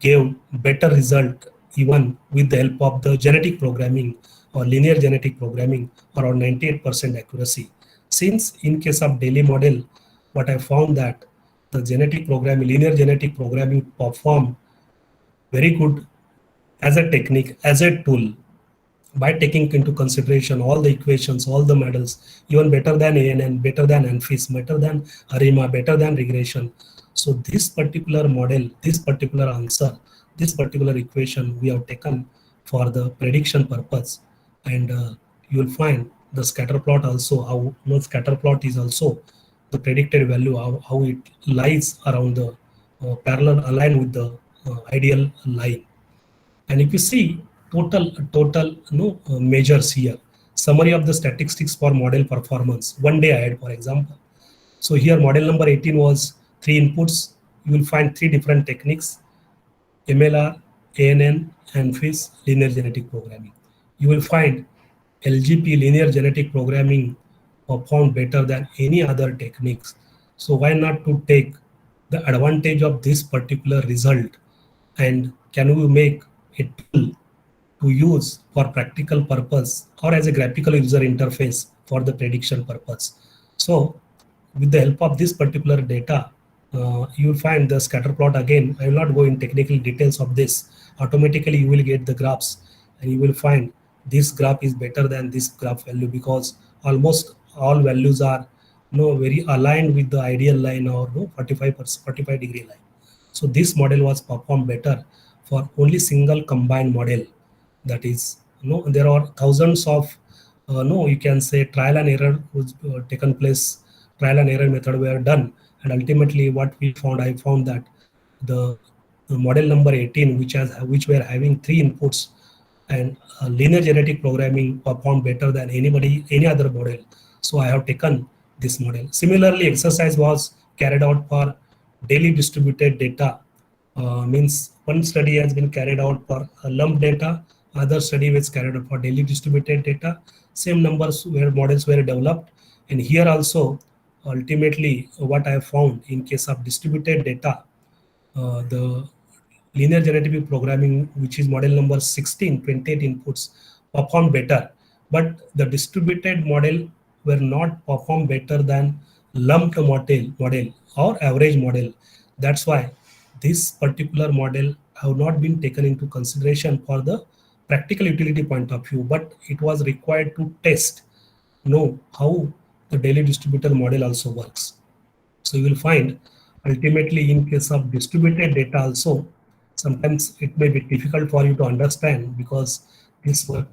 gave better result even with the help of the genetic programming or linear genetic programming, around 98% accuracy. Since in case of daily model, what I found that the genetic programming, linear genetic programming perform very good as a technique, as a tool, by taking into consideration all the equations, all the models, even better than ANN, better than ANFIS, better than ARIMA, better than regression. So this particular model, this particular answer, this particular equation we have taken for the prediction purpose. And you will find the scatter plot also, how scatter plot is also the predicted value, how it lies around the parallel aligned with the ideal line. And if you see total measures here, summary of the statistics for model performance, 1 day ahead, for example. So here model number 18 was 3 inputs. You will find 3 different techniques: MLR, ANN, and FIS, linear genetic programming. You will find LGP, linear genetic programming, performed better than any other techniques. So why not to take the advantage of this particular result, and can we make a tool to use for practical purpose or as a graphical user interface for the prediction purpose. So with the help of this particular data, you will find the scatter plot. Again, I will not go in technical details of this. Automatically you will get the graphs, and you will find this graph is better than this graph value, because almost all values are very aligned with the ideal line, or 45 degree line. So this model was performed better for only single combined model. That is, there are thousands of you can say trial and error was taken place, trial and error method were done, and ultimately what we found, I found that the model number 18, which were having 3 inputs, and linear genetic programming performed better than any other model. So I have taken this model. Similarly, exercise was carried out for daily distributed data. Means one study has been carried out for lump data, other study was carried out for daily distributed data. Same numbers where models were developed, and here also ultimately what I found in case of distributed data, the linear generative programming, which is model number 16, 28 inputs, performed better. But the distributed model were not performed better than lumped model or average model. That's why this particular model have not been taken into consideration for the practical utility point of view, but it was required to test, know how the daily distributed model also works. So you will find ultimately in case of distributed data also, sometimes it may be difficult for you to understand because this work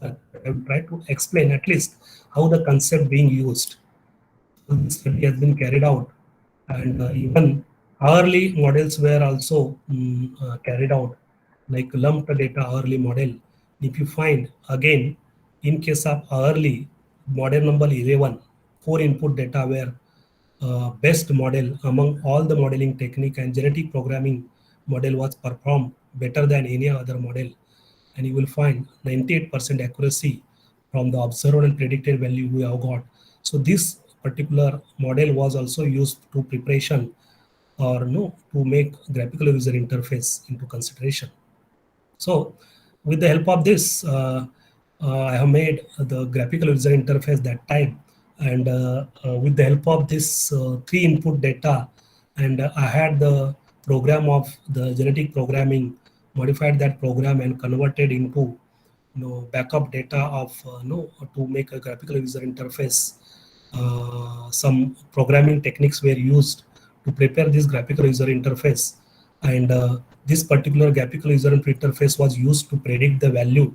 I will try to explain at least how the concept being used. So this study has been carried out, and even hourly models were also carried out, like lumped data hourly model. If you find again in case of hourly model number 11, 4 input data were best model among all the modeling technique, and genetic programming model was performed better than any other model, and you will find 98% accuracy from the observed and predicted value we have got. So this particular model was also used to preparation or no to make graphical user interface into consideration. So with the help of this, I have made the graphical user interface that time, and with the help of this 3 input data, and I had the program of the genetic programming, modified that program and converted into backup data of to make a graphical user interface. Some programming techniques were used to prepare this graphical user interface, and this particular graphical user interface was used to predict the value.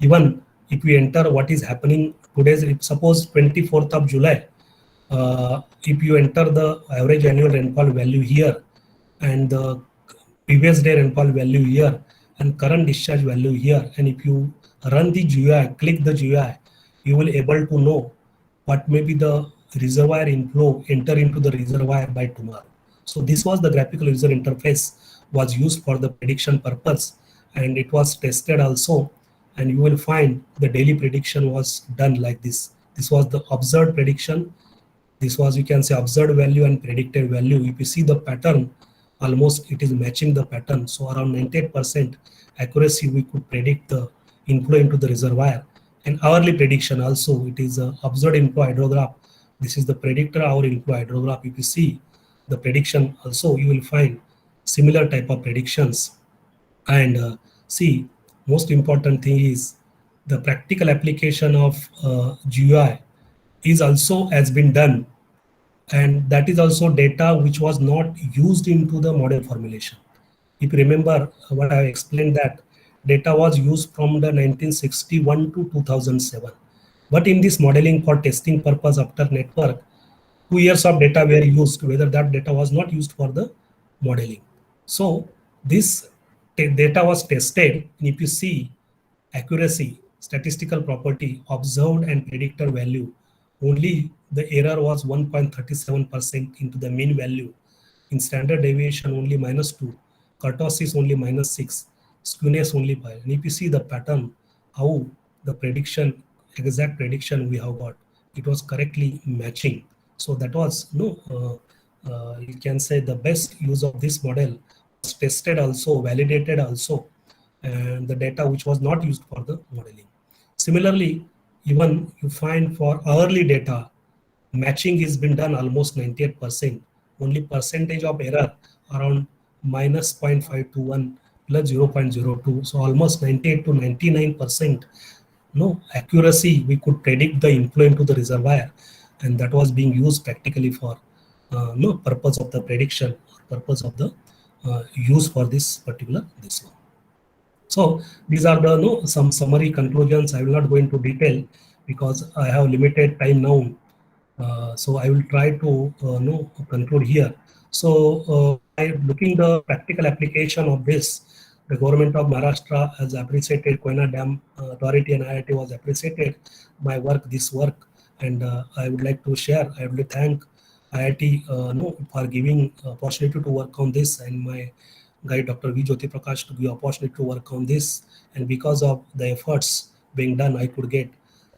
Even if we enter what is happening today's, if suppose 24th of July, if you enter the average annual rainfall value here and the previous day rainfall value here and current discharge value here, and if you run the GUI, click the GUI, you will able to know what may be the reservoir inflow enter into the reservoir by tomorrow. So this was the graphical user interface was used for the prediction purpose, and it was tested also, and you will find the daily prediction was done like this. This was the observed prediction. This was, you can say, observed value and predicted value. If you see the pattern, almost it is matching the pattern. So around 98% accuracy we could predict the inflow into the reservoir. And hourly prediction also, it is a observed inflow hydrograph. This is the predictor hour inflow hydrograph. If you see the prediction also, you will find similar type of predictions. And see, most important thing is the practical application of GUI is also has been done, and that is also data which was not used into the model formulation. If you remember what I explained, that data was used from the 1961 to 2007, but in this modeling for testing purpose after network, 2 years of data were used, whether that data was not used for the modeling. So this data was tested, and if you see accuracy, statistical property, observed and predictor value, only the error was 1.37% into the mean value. In standard deviation only -2, kurtosis only -6, skewness only 5. And if you see the pattern, how the prediction, exact prediction we have got, it was correctly matching. So that was you can say the best use of this model was tested also, validated also, and the data which was not used for the modeling. Similarly, even you find for hourly data, matching has been done almost 98%. Only percentage of error around -0.521 plus 0.02. So almost 98 to 99% accuracy we could predict the inflow into the reservoir, and that was being used practically for purpose of the prediction, purpose of the use for this particular this one. So these are the some summary conclusions. I will not go into detail because I have limited time now. So I will try to conclude here. So by looking the practical application of this, the government of Maharashtra has appreciated, Koyna Dam Authority and IIT was appreciated my work, this work, and I would like to share. I would thank IIT for giving opportunity to work on this, and my guide Dr. V. Jyoti Prakash to give opportunity to work on this, and because of the efforts being done, I could get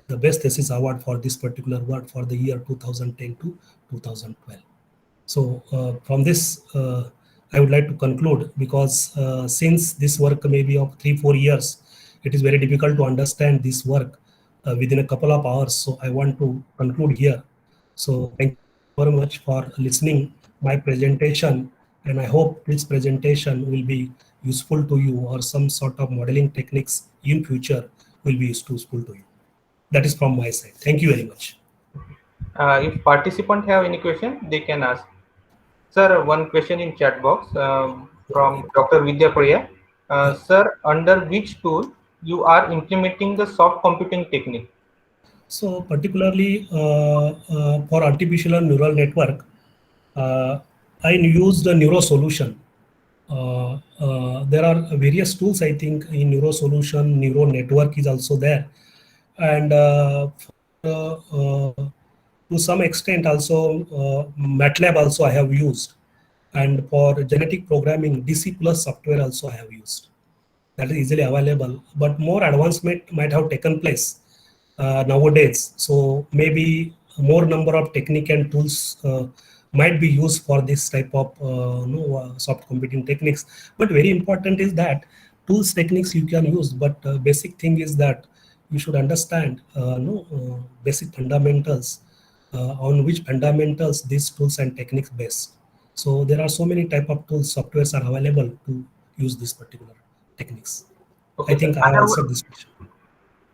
the best thesis award for this particular work for the year 2010 to 2012. So from this, I would like to conclude, because since this work may be of 3-4 years, it is very difficult to understand this work within a couple of hours. So I want to conclude here. So thank you very much for listening my presentation, and I hope this presentation will be useful to you, or some sort of modeling techniques in future will be useful to you. That is from my side. Thank you very much. If participants have any question, they can ask. Sir, one question in chat box from Dr. Vidya Priya. Sir, under which tool you are implementing the soft computing technique? So particularly for artificial neural network, I used the Neuro Solution. There are various tools, I think, in Neuro Solution. Neuro Network is also there, and to some extent also MATLAB also I have used, and for genetic programming DC plus software also I have used. That is easily available, but more advancement might have taken place nowadays. So maybe more number of technique and tools might be used for this type of soft computing techniques. But very important is that tools techniques you can use, but basic thing is that you should understand basic fundamentals, on which fundamentals these tools and techniques based. So there are so many type of tools, softwares are available to use this particular techniques. Okay, I think I answered this question.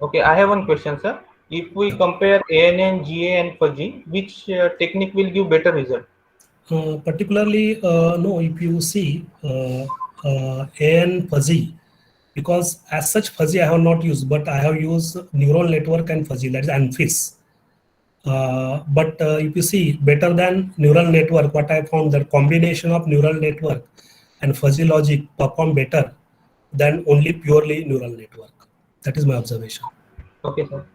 Okay, I have one question, sir. If we compare ANN, GA, and fuzzy, which technique will give better result? Particularly, no, if you see AN fuzzy, because as such fuzzy I have not used, but I have used neural network and fuzzy, that is ANFIS. But if you see, better than neural network, what I found, that combination of neural network and fuzzy logic perform better than only purely neural network. That is my observation. Okay, sir.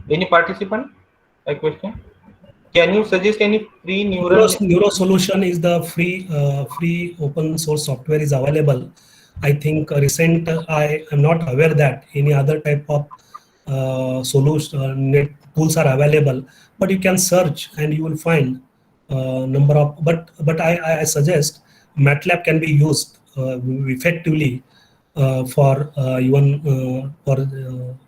Any participant? A question? Can you suggest any free Neuro Solution is the free open source software is available. I think recent I am not aware that any other type of solution tools are available, but you can search and you will find number of. But I suggest MATLAB can be used effectively for even for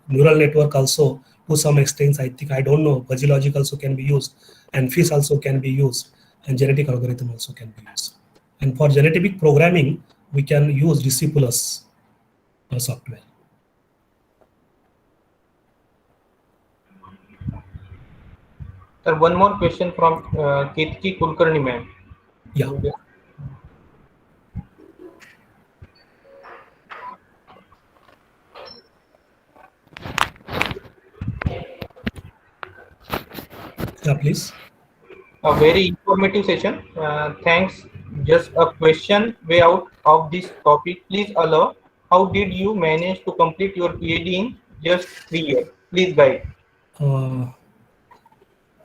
neural network also to some extent. I think, I don't know, fuzzy logic also can be used, and FIS also can be used, and genetic algorithm also can be used. And for genetic programming, we can use DC plus software. Sir, one more question from Ketki Kulkarni ma'am. Yeah. Yeah, please. A very informative session. Thanks. Just a question way out of this topic. Please allow. How did you manage to complete your PhD in just 3 years? Please guide.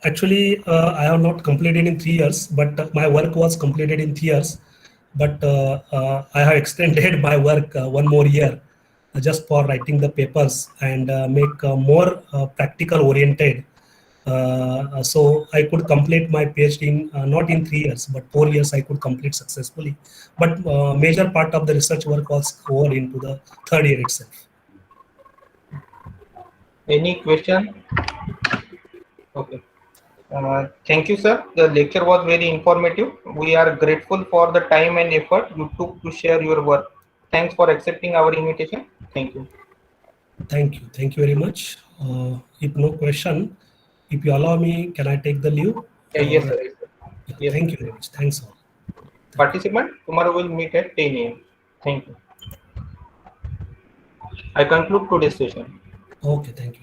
Actually, I have not completed in 3 years, but my work was completed in 3 years. But I have extended my work 1 more year just for writing the papers and make more practical oriented. So I could complete my PhD in not in 3 years, but 4 years I could complete successfully. But major part of the research work was over into the 3rd year itself. Any question? Okay. Thank you, sir. The lecture was very informative. We are grateful for the time and effort you took to share your work. Thanks for accepting our invitation. Thank you. Thank you. Thank you very much. If no question, if you allow me, can I take the leave? Yes, sir. Yeah, Yes. thank you very much. Thanks all. Participant, tomorrow we'll meet at 10 a.m. Thank you. I conclude today's session. Okay, thank you.